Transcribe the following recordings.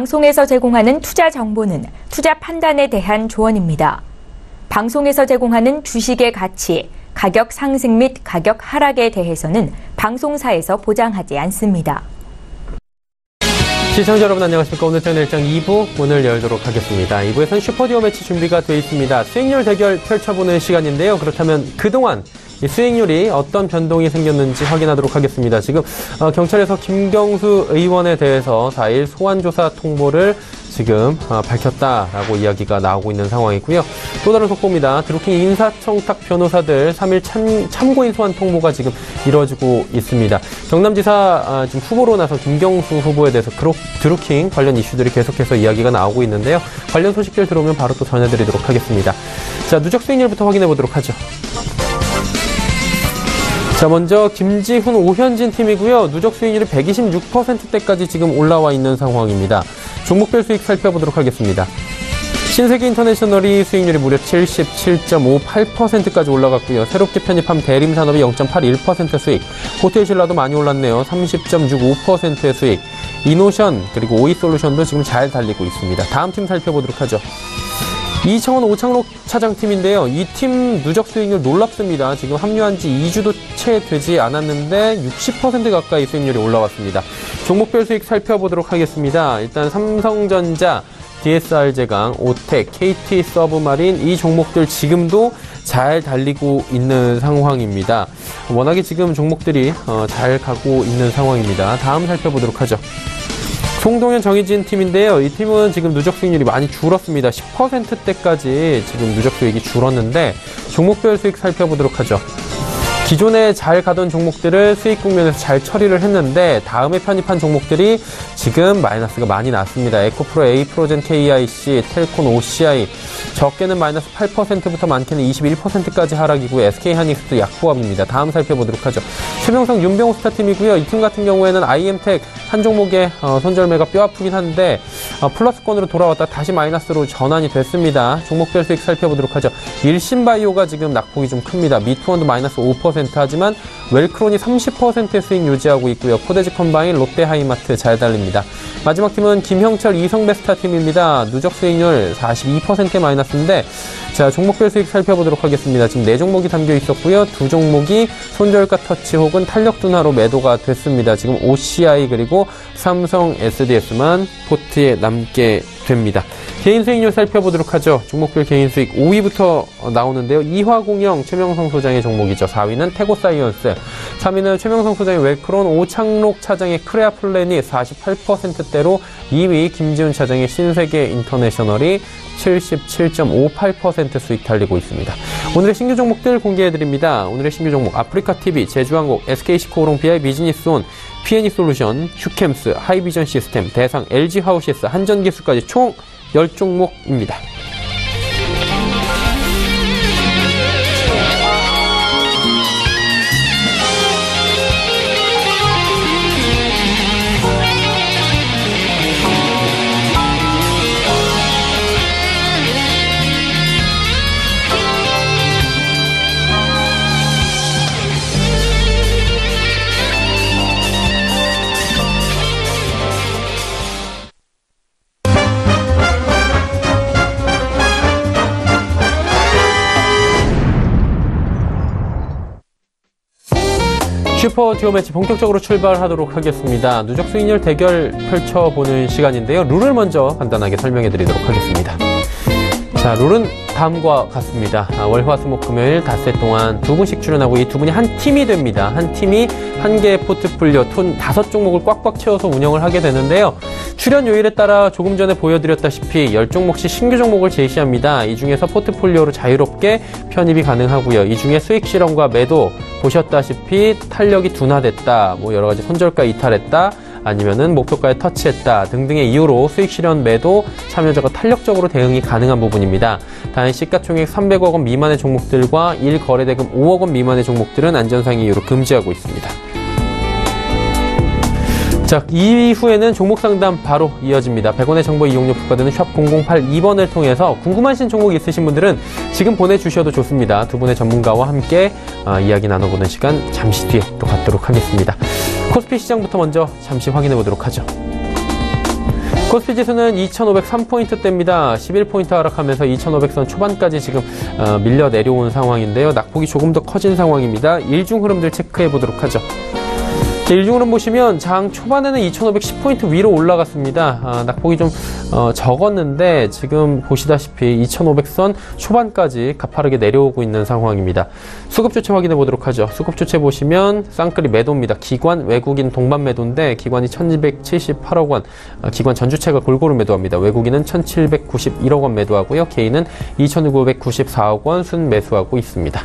방송에서 제공하는 투자 정보는 투자 판단에 대한 조언입니다. 방송에서 제공하는 주식의 가치, 가격 상승 및 가격 하락에 대해서는 방송사에서 보장하지 않습니다. 시청자 여러분 안녕하십니까. 오늘 일장 2부 문을 열도록 하겠습니다. 2부에서는 슈퍼듀오 매치 준비가 되어 있습니다. 수익률 대결 펼쳐보는 시간인데요. 그렇다면 그동안 이 수익률이 어떤 변동이 생겼는지 확인하도록 하겠습니다. 지금 경찰에서 김경수 의원에 대해서 4일 소환조사 통보를 지금 밝혔다라고 이야기가 나오고 있는 상황이고요. 또 다른 속보입니다. 드루킹 인사청탁 변호사들 3일 참고인 소환 통보가 지금 이루어지고 있습니다. 경남지사 지금 후보로 나선 김경수 후보에 대해서 드루킹 관련 이슈들이 계속해서 이야기가 나오고 있는데요. 관련 소식들 들어오면 바로 또 전해드리도록 하겠습니다. 자, 누적 수익률부터 확인해 보도록 하죠. 자, 먼저 김지훈, 오현진 팀이고요. 누적 수익률이 126%대까지 지금 올라와 있는 상황입니다. 종목별 수익 살펴보도록 하겠습니다. 신세계 인터내셔널이 수익률이 무려 77.58%까지 올라갔고요. 새롭게 편입한 대림산업이 0.81% 수익, 호텔신라도 많이 올랐네요. 30.65%의 수익, 이노션 그리고 오이솔루션도 지금 잘 달리고 있습니다. 다음 팀 살펴보도록 하죠. 이청원 오창록 차장팀인데요. 이 팀 누적 수익률 놀랍습니다. 지금 합류한 지 2주도 채 되지 않았는데 60% 가까이 수익률이 올라왔습니다. 종목별 수익 살펴보도록 하겠습니다. 일단 삼성전자, DSR제강, 오텍, KT 서브마린 이 종목들 지금도 잘 달리고 있는 상황입니다. 워낙에 지금 종목들이 잘 가고 있는 상황입니다. 다음 살펴보도록 하죠. 송동현 정의진 팀인데요. 이 팀은 지금 누적 수익률이 많이 줄었습니다. 10%대까지 지금 누적 수익이 줄었는데 종목별 수익 살펴보도록 하죠. 기존에 잘 가던 종목들을 수익 국면에서 잘 처리를 했는데 다음에 편입한 종목들이 지금 마이너스가 많이 났습니다. 에코프로, A프로젠, KIC, 텔콘, OCI 적게는 마이너스 8%부터 많게는 21%까지 하락이고요. SK하이닉스도 약보합입니다. 다음 살펴보도록 하죠. 최명성, 윤병호 스타팀이고요. 이 팀 같은 경우에는 IM텍 한 종목의 손절매가 뼈아프긴 한데 플러스권으로 돌아왔다 다시 마이너스로 전환이 됐습니다. 종목별 수익 살펴보도록 하죠. 일신바이오가 지금 낙폭이 좀 큽니다. 미투원도 마이너스 5% 하지만 웰크론이 30%의 수익 유지하고 있고요. 포대지 컴바인, 롯데하이마트 잘 달립니다. 마지막 팀은 김형철, 이성베스타 팀입니다. 누적 수익률 42%의 마이너스인데 자, 종목별 수익 살펴보도록 하겠습니다. 지금 4종목이 담겨 있었고요. 2종목이 손절가 터치 혹은 탄력 둔화로 매도가 됐습니다. 지금 OCI 그리고 삼성 SDS만 포트에 남게 됩니다. 개인 수익률 살펴보도록 하죠. 종목별 개인 수익 5위부터 나오는데요. 이화공영 최명성 소장의 종목이죠. 4위는 태고사이언스, 3위는 최명성 소장의 웰크론, 오창록 차장의 크레아플랜이 48%대로 2위 김지훈 차장의 신세계 인터내셔널이 77.58% 수익 달리고 있습니다. 오늘의 신규 종목들 공개해드립니다. 오늘의 신규 종목 아프리카TV, 제주항공, SK시코오롱 BI, 비즈니스온, P&E솔루션, 슈캠스, 하이비전 시스템, 대상, LG하우시스, 한전기술까지 총 10종목입니다. 슈퍼듀오 매치 본격적으로 출발하도록 하겠습니다. 누적 수익률 대결 펼쳐보는 시간인데요. 룰을 먼저 간단하게 설명해 드리도록 하겠습니다. 자, 룰은 다음과 같습니다. 월, 화, 수, 목, 금요일 닷새 동안 2분씩 출연하고 이 2분이 한 팀이 됩니다. 한 팀이 한 개의 포트폴리오 5종목을 꽉꽉 채워서 운영을 하게 되는데요. 출연 요일에 따라 조금 전에 보여드렸다시피 10종목씩 신규 종목을 제시합니다. 이 중에서 포트폴리오로 자유롭게 편입이 가능하고요. 이 중에 수익 실험과 매도 보셨다시피 탄력이 둔화됐다, 뭐 여러 가지 손절가 이탈했다, 아니면은 목표가에 터치했다 등등의 이유로 수익 실현 매도 참여자가 탄력적으로 대응이 가능한 부분입니다. 단 시가총액 300억 원 미만의 종목들과 1거래대금 5억 원 미만의 종목들은 안전상의 이유로 금지하고 있습니다. 자, 이후에는 종목 상담 바로 이어집니다. 100원의 정보 이용료 부과되는 샵 0082번을 통해서 궁금하신 종목 있으신 분들은 지금 보내주셔도 좋습니다. 두 분의 전문가와 함께 이야기 나눠보는 시간 잠시 뒤에 또 갖도록 하겠습니다. 코스피 시장부터 먼저 잠시 확인해 보도록 하죠. 코스피 지수는 2,503포인트대입니다. 11포인트 하락하면서 2,500선 초반까지 지금 밀려 내려온 상황인데요. 낙폭이 조금 더 커진 상황입니다. 일중 흐름들 체크해 보도록 하죠. 일중 흐름 보시면 장 초반에는 2,510포인트 위로 올라갔습니다. 낙폭이 좀 적었는데 지금 보시다시피 2,500선 초반까지 가파르게 내려오고 있는 상황입니다. 수급 주체 확인해 보도록 하죠. 수급 주체 보시면 쌍끌이 매도입니다. 기관 외국인 동반 매도인데 기관이 1,278억 원, 기관 전주체가 골고루 매도합니다. 외국인은 1,791억 원 매도하고요. 개인은 2,994억 원 순 매수하고 있습니다.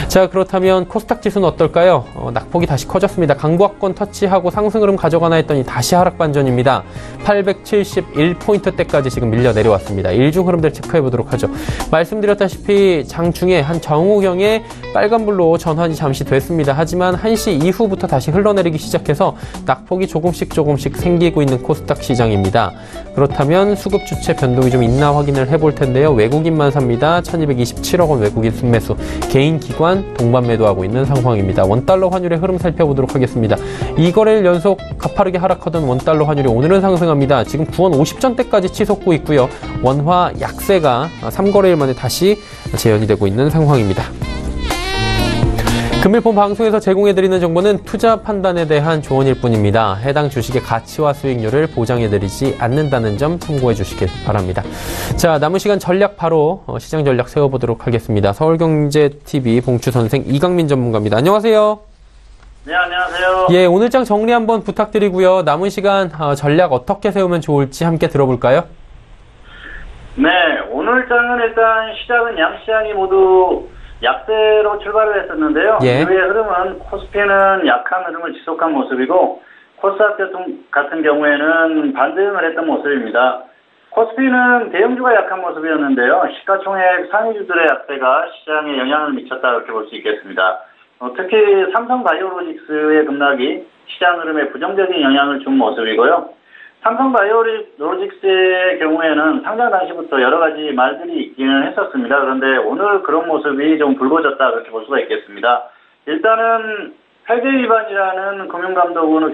자, 그렇다면 코스닥 지수는 어떨까요? 낙폭이 다시 커졌습니다. 강보합권 터치하고 상승 흐름 가져가나 했더니 다시 하락 반전입니다. 871포인트대까지 지금 밀려 내려왔습니다. 일중 흐름들 체크해 보도록 하죠. 말씀드렸다시피 장중에 한 정오경에 빨간불로 전환이 잠시 됐습니다. 하지만 1시 이후부터 다시 흘러내리기 시작해서 낙폭이 조금씩 생기고 있는 코스닥 시장입니다. 그렇다면 수급 주체 변동이 좀 있나 확인을 해볼 텐데요. 외국인만 삽니다. 1227억 원 외국인 순매수, 개인 기관 동반 매도하고 있는 상황입니다. 원달러 환율의 흐름 살펴보도록 하겠습니다. 2거래일 연속 가파르게 하락하던 원달러 환율이 오늘은 상승합니다. 지금 9원 50전대까지 치솟고 있고요. 원화 약세가 3거래일 만에 다시 재현이 되고 있는 상황입니다. 금일 본 방송에서 제공해드리는 정보는 투자 판단에 대한 조언일 뿐입니다. 해당 주식의 가치와 수익률을 보장해드리지 않는다는 점 참고해 주시길 바랍니다. 자, 남은 시간 전략 바로 시장 전략 세워보도록 하겠습니다. 서울경제TV 봉추선생 이강민 전문가입니다. 안녕하세요. 네, 안녕하세요. 예, 오늘 장 정리 한번 부탁드리고요. 남은 시간 전략 어떻게 세우면 좋을지 함께 들어볼까요? 네, 오늘 장은 일단 시작은 양시장이 모두 약세로 출발을 했었는데요. 예. 이후의 흐름은 코스피는 약한 흐름을 지속한 모습이고 코스닥 같은 경우에는 반등을 했던 모습입니다. 코스피는 대형주가 약한 모습이었는데요. 시가총액 상위주들의 약세가 시장에 영향을 미쳤다 이렇게 볼 수 있겠습니다. 특히 삼성바이오로직스의 급락이 시장 흐름에 부정적인 영향을 준 모습이고요. 삼성바이오로직스의 경우에는 상장 당시부터 여러 가지 말들이 있기는 했었습니다. 그런데 오늘 그런 모습이 좀 불거졌다 그렇게 볼 수가 있겠습니다. 일단은 회계 위반이라는 금융감독원의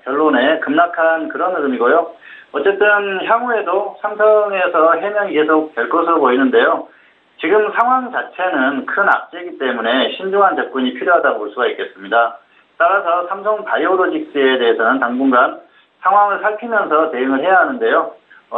결론에 급락한 그런 흐름이고요. 어쨌든 향후에도 삼성에서 해명이 계속 될 것으로 보이는데요. 지금 상황 자체는 큰 악재이기 때문에 신중한 접근이 필요하다고 볼 수가 있겠습니다. 따라서 삼성바이오로직스에 대해서는 당분간 상황을 살피면서 대응을 해야 하는데요.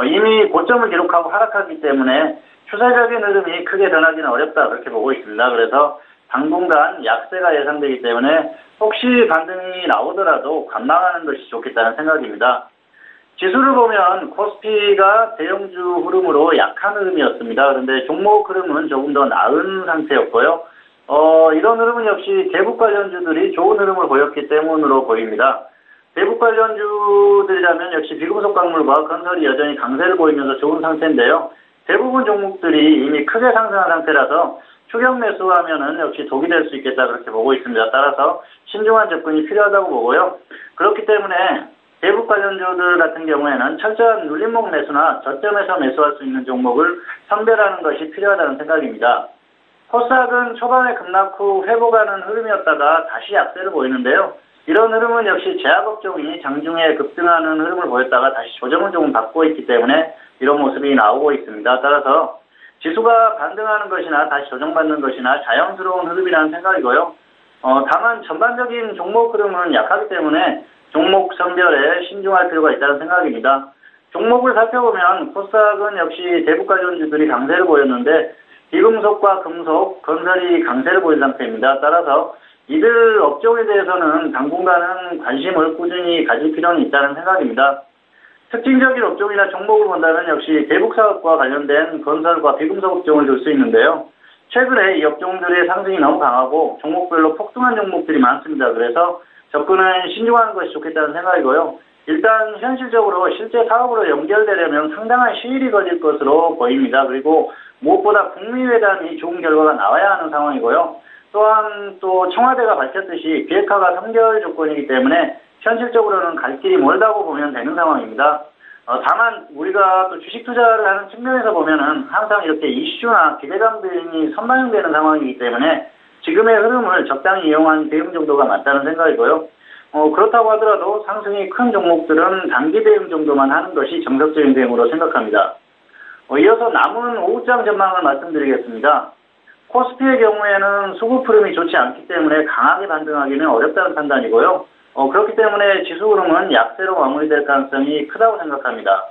이미 고점을 기록하고 하락하기 때문에 추세적인 흐름이 크게 변하기는 어렵다 그렇게 보고 있습니다. 그래서 당분간 약세가 예상되기 때문에 혹시 반등이 나오더라도 관망하는 것이 좋겠다는 생각입니다. 지수를 보면 코스피가 대형주 흐름으로 약한 흐름이었습니다. 그런데 종목 흐름은 조금 더 나은 상태였고요. 이런 흐름은 역시 대북 관련주들이 좋은 흐름을 보였기 때문으로 보입니다. 대북 관련주들이라면 역시 비금속 광물과 건설이 여전히 강세를 보이면서 좋은 상태인데요. 대부분 종목들이 이미 크게 상승한 상태라서 추격 매수하면은 역시 독이 될 수 있겠다 그렇게 보고 있습니다. 따라서 신중한 접근이 필요하다고 보고요. 그렇기 때문에 대북 관련주들 같은 경우에는 철저한 눌림목 매수나 저점에서 매수할 수 있는 종목을 선별하는 것이 필요하다는 생각입니다. 코스닥은 초반에 급락 후 회복하는 흐름이었다가 다시 약세를 보이는데요. 이런 흐름은 역시 제약업종이 장중에 급등하는 흐름을 보였다가 다시 조정을 조금 받고 있기 때문에 이런 모습이 나오고 있습니다. 따라서 지수가 반등하는 것이나 다시 조정받는 것이나 자연스러운 흐름이라는 생각이고요. 다만 전반적인 종목 흐름은 약하기 때문에 종목 선별에 신중할 필요가 있다는 생각입니다. 종목을 살펴보면 코스닥은 역시 대북 관련주들이 강세를 보였는데 비금속과 금속, 건설이 강세를 보인 상태입니다. 따라서 이들 업종에 대해서는 당분간은 관심을 꾸준히 가질 필요는 있다는 생각입니다. 특징적인 업종이나 종목을 본다면 역시 대북 사업과 관련된 건설과 비금속 업종을 들 수 있는데요. 최근에 이 업종들의 상승이 너무 강하고 종목별로 폭등한 종목들이 많습니다. 그래서 접근은 신중하는 것이 좋겠다는 생각이고요. 일단 현실적으로 실제 사업으로 연결되려면 상당한 시일이 걸릴 것으로 보입니다. 그리고 무엇보다 북미회담이 좋은 결과가 나와야 하는 상황이고요. 또한 또 청와대가 밝혔듯이 비핵화가 3개월 조건이기 때문에 현실적으로는 갈 길이 멀다고 보면 되는 상황입니다. 다만 우리가 또 주식 투자를 하는 측면에서 보면은 항상 이렇게 이슈나 기대감 등이 선반영되는 상황이기 때문에 지금의 흐름을 적당히 이용한 대응 정도가 맞다는 생각이고요. 그렇다고 하더라도 상승이 큰 종목들은 단기 대응 정도만 하는 것이 정석적인 대응으로 생각합니다. 이어서 남은 오후장 전망을 말씀드리겠습니다. 코스피의 경우에는 수급 흐름이 좋지 않기 때문에 강하게 반등하기는 어렵다는 판단이고요. 그렇기 때문에 지수 흐름은 약세로 마무리될 가능성이 크다고 생각합니다.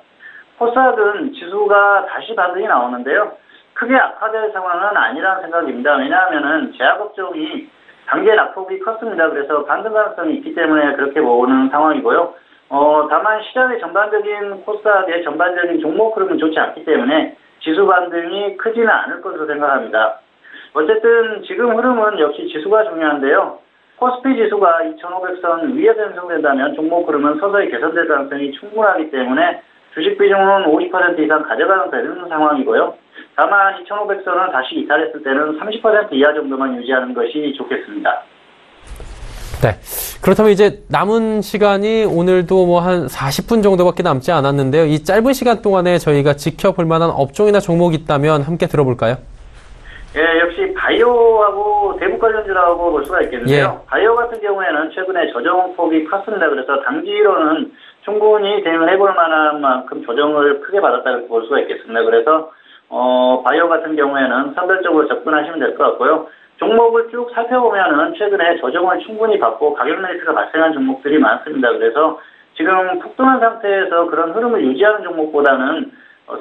코스닥은 지수가 다시 반등이 나오는데요. 크게 악화될 상황은 아니라는 생각입니다. 왜냐하면 제약업종이 단계 낙폭이 컸습니다. 그래서 반등 가능성이 있기 때문에 그렇게 보는 상황이고요. 다만 시장의 전반적인 코스닥의 전반적인 종목 흐름은 좋지 않기 때문에 지수 반등이 크지는 않을 것으로 생각합니다. 어쨌든 지금 흐름은 역시 지수가 중요한데요. 코스피 지수가 2500선 위에서 형성된다면 종목 흐름은 서서히 개선될 가능성이 충분하기 때문에 주식 비중은 50% 이상 가져가는 되는 상황이고요. 다만 2500선을 다시 이탈했을 때는 30% 이하 정도만 유지하는 것이 좋겠습니다. 네. 그렇다면 이제 남은 시간이 오늘도 뭐 한 40분 정도밖에 남지 않았는데요. 이 짧은 시간 동안에 저희가 지켜볼 만한 업종이나 종목이 있다면 함께 들어볼까요? 예, 역시 바이오하고 대북 관련주라고 볼 수가 있겠는데요. 예. 바이오 같은 경우에는 최근에 조정폭이 컸습니다. 그래서 단기로는 충분히 대응을 해볼 만한 만큼 조정을 크게 받았다 이렇게 볼 수가 있겠습니다. 그래서 바이오 같은 경우에는 선별적으로 접근하시면 될 것 같고요. 종목을 쭉 살펴보면은 최근에 조정을 충분히 받고 가격 메리트가 발생한 종목들이 많습니다. 그래서 지금 폭등한 상태에서 그런 흐름을 유지하는 종목보다는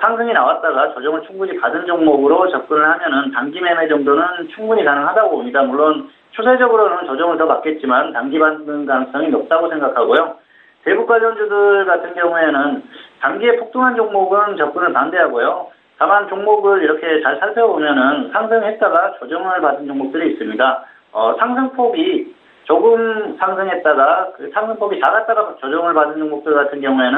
상승이 나왔다가 조정을 충분히 받은 종목으로 접근을 하면은 단기 매매 정도는 충분히 가능하다고 봅니다. 물론 추세적으로는 조정을 더 받겠지만 단기 받는 가능성이 높다고 생각하고요. 대북 관련주들 같은 경우에는 단기에 폭등한 종목은 접근을 반대하고요. 다만 종목을 이렇게 잘 살펴보면은 상승했다가 조정을 받은 종목들이 있습니다. 상승폭이 조금 상승했다가 그 상승폭이 작았다가 조정을 받은 종목들 같은 경우에는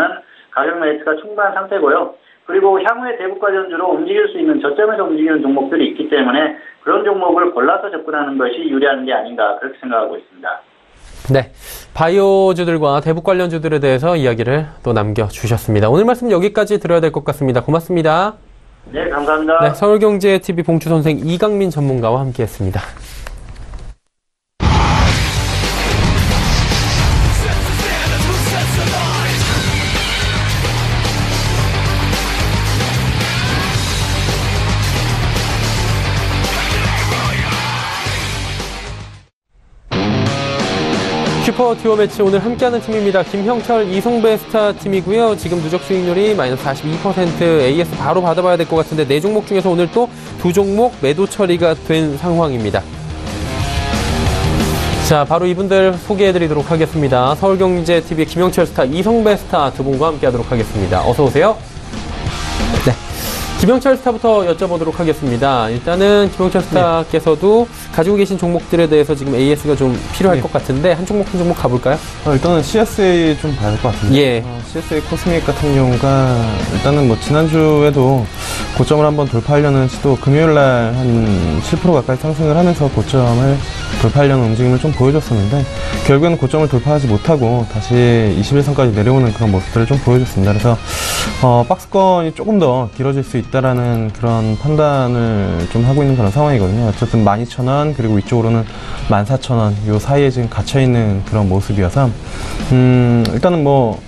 가격 메리트가 충분한 상태고요. 그리고 향후에 대북 관련주로 움직일 수 있는 저점에서 움직이는 종목들이 있기 때문에 그런 종목을 골라서 접근하는 것이 유리한 게 아닌가 그렇게 생각하고 있습니다. 네. 바이오주들과 대북 관련주들에 대해서 이야기를 또 남겨주셨습니다. 오늘 말씀 여기까지 들어야 될 것 같습니다. 고맙습니다. 네, 감사합니다. 네, 서울경제TV 봉추선생 이강민 전문가와 함께했습니다. 슈퍼 듀오 매치 오늘 함께하는 팀입니다. 김형철, 이성배 스타 팀이고요. 지금 누적 수익률이 마이너스 42%, AS 바로 받아봐야 될 것 같은데 네 종목 중에서 오늘 또 두 종목 매도 처리가 된 상황입니다. 자, 바로 이분들 소개해드리도록 하겠습니다. 서울경제TV 김형철 스타, 이성배 스타 두 분과 함께하도록 하겠습니다. 어서 오세요. 네. 김형철 스타부터 여쭤보도록 하겠습니다. 일단은 김형철 스타께서도 가지고 계신 종목들에 대해서 지금 AS가 좀 필요할 것 같은데 한 종목 가볼까요? 일단은 CSA 좀 봐야 될 것 같은데. 예. CSA 코스믹 같은 경우가 일단은 뭐 지난주에도 고점을 한번 돌파하려는 시도 금요일날 한 7% 가까이 상승을 하면서 고점을 돌파하려는 움직임을 좀 보여줬었는데 결국에는 고점을 돌파하지 못하고 다시 21선까지 내려오는 그런 모습들을 좀 보여줬습니다. 그래서 박스권이 조금 더 길어질 수 있다라는 그런 판단을 좀 하고 있는 그런 상황이거든요. 어쨌든 12,000원 그리고 위쪽으로는 14,000원 요 사이에 지금 갇혀있는 그런 모습이어서 일단은 뭐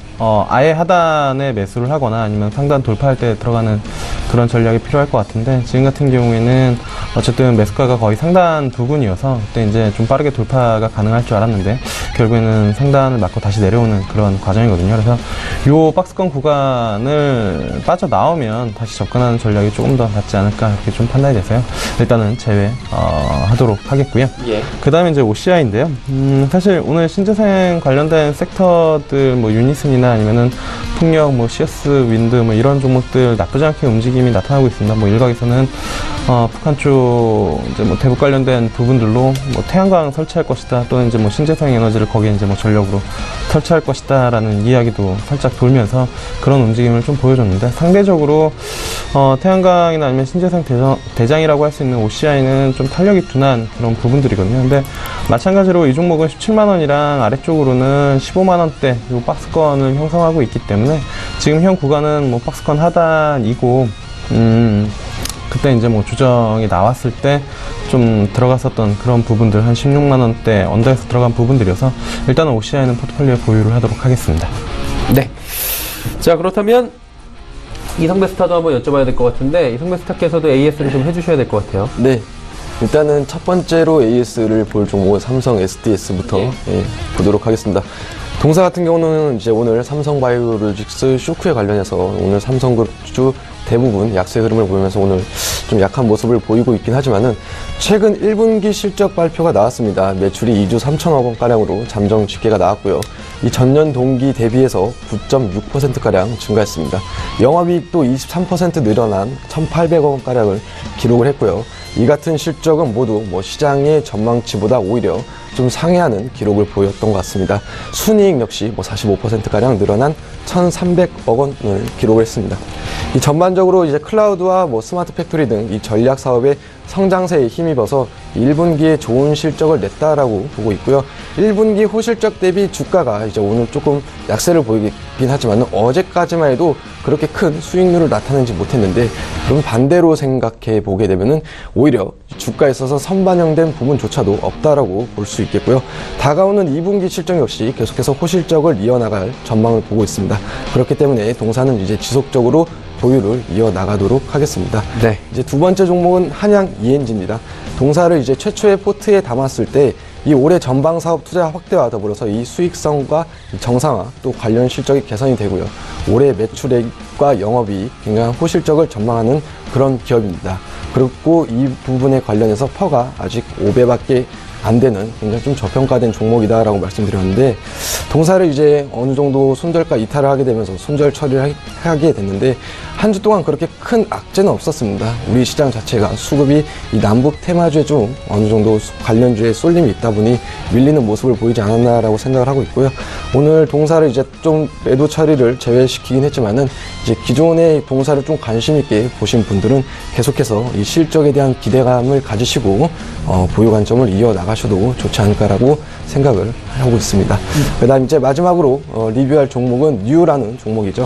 아예 하단에 매수를 하거나 아니면 상단 돌파할 때 들어가는 그런 전략이 필요할 것 같은데 지금 같은 경우에는 어쨌든 매수가가 거의 상단 부근이어서 그때 이제 좀 빠르게 돌파가 가능할 줄 알았는데 결국에는 상단을 맞고 다시 내려오는 그런 과정이거든요. 그래서 요 박스권 구간을 빠져나오면 다시 접근하는 전략이 조금 더 낫지 않을까 이렇게 좀 판단이 돼서요. 일단은 제외하도록 하겠고요. 예. 그 다음에 이제 OCI인데요. 사실 오늘 신재생 관련된 섹터들 뭐 유니슨이나 아니면은 풍력, 뭐 CS, 윈드 뭐 이런 종목들 나쁘지 않게 움직임이 나타나고 있습니다. 뭐 일각에서는 북한 쪽 이제 뭐 대북 관련된 부분들로 뭐 태양광 설치할 것이다 또는 이제 뭐 신재생 에너지를 거기에 이제 뭐 전력으로 설치할 것이다라는 이야기도 살짝 돌면서 그런 움직임을 좀 보여줬는데 상대적으로 태양광이나 아니면 신재생 대장이라고 할 수 있는 OCI는 좀 탄력이 둔한 그런 부분들이거든요. 근데 마찬가지로 이 종목은 17만원이랑 아래쪽으로는 15만원대 이 박스권을 형성하고 있기 때문에 지금 현 구간은 뭐 박스권 하단이고 그때 이제 뭐 조정이 나왔을 때 좀 들어갔었던 그런 부분들, 한 16만 원대 언더에서 들어간 부분들이어서 일단은 OCI는 포트폴리오에 보유를 하도록 하겠습니다. 네. 자, 그렇다면 이성배 스타도 한번 여쭤봐야 될 것 같은데, 이성배 스타께서도 AS를 좀 해주셔야 될 것 같아요. 네. 일단은 첫 번째로 AS를 볼 종목은 삼성 SDS부터 보도록 하겠습니다. 동사 같은 경우는 이제 오늘 삼성바이오로직스 쇼크에 관련해서 오늘 삼성그룹주 대부분 약세 흐름을 보이면서 오늘 좀 약한 모습을 보이고 있긴 하지만은 최근 1분기 실적 발표가 나왔습니다. 매출이 2조 3천억 원가량으로 잠정 집계가 나왔고요. 이 전년 동기 대비해서 9.6%가량 증가했습니다. 영업이익도 23% 늘어난 1,800억 원가량을 기록을 했고요. 이 같은 실적은 모두 시장의 전망치보다 오히려 좀 상회하는 기록을 보였던 것 같습니다. 순이익 역시 45%가량 늘어난 1,300억 원을 기록을 했습니다. 이 전반적으로 이제 클라우드와 스마트 팩토리 등 이 전략 사업의 성장세에 힘입어서 1분기에 좋은 실적을 냈다라고 보고 있고요. 1분기 호실적 대비 주가가 이제 오늘 조금 약세를 보이긴 하지만 어제까지만 해도 그렇게 큰 수익률을 나타내지 못했는데, 그럼 반대로 생각해 보게 되면은 오히려 주가에 있어서 선반영된 부분조차도 없다라고 볼 수 있겠고요. 다가오는 2분기 실적 역시 계속해서 호실적을 이어나갈 전망을 보고 있습니다. 그렇기 때문에 동사는 이제 지속적으로 보유를 이어나가도록 하겠습니다. 네. 이제 두 번째 종목은 한양 ENG입니다. 동사를 이제 최초의 포트에 담았을 때 이 올해 전방 사업 투자 확대와 더불어서 이 수익성과 정상화 또 관련 실적이 개선이 되고요. 올해 매출액과 영업이 굉장한 호실적을 전망하는 그런 기업입니다. 그리고 이 부분에 관련해서 퍼가 아직 5배밖에 안 되는 굉장히 좀 저평가된 종목이다라고 말씀드렸는데, 동사를 이제 어느 정도 손절가 이탈을 하게 되면서 손절 처리를 하게 됐는데 한 주 동안 그렇게 큰 악재는 없었습니다. 우리 시장 자체가 수급이 이 남북 테마주에 좀 어느 정도 관련주에 쏠림이 있다 보니 밀리는 모습을 보이지 않았나라고 생각을 하고 있고요. 오늘 동사를 이제 좀 매도 처리를 제외시키긴 했지만은 이제 기존의 동사를 좀 관심 있게 보신 분들은 계속해서 이 실적에 대한 기대감을 가지시고 보유 관점을 이어나가셔도 좋지 않을까라고 생각을 하고 있습니다. 그다음 이제 마지막으로 리뷰할 종목은 뉴라는 종목이죠.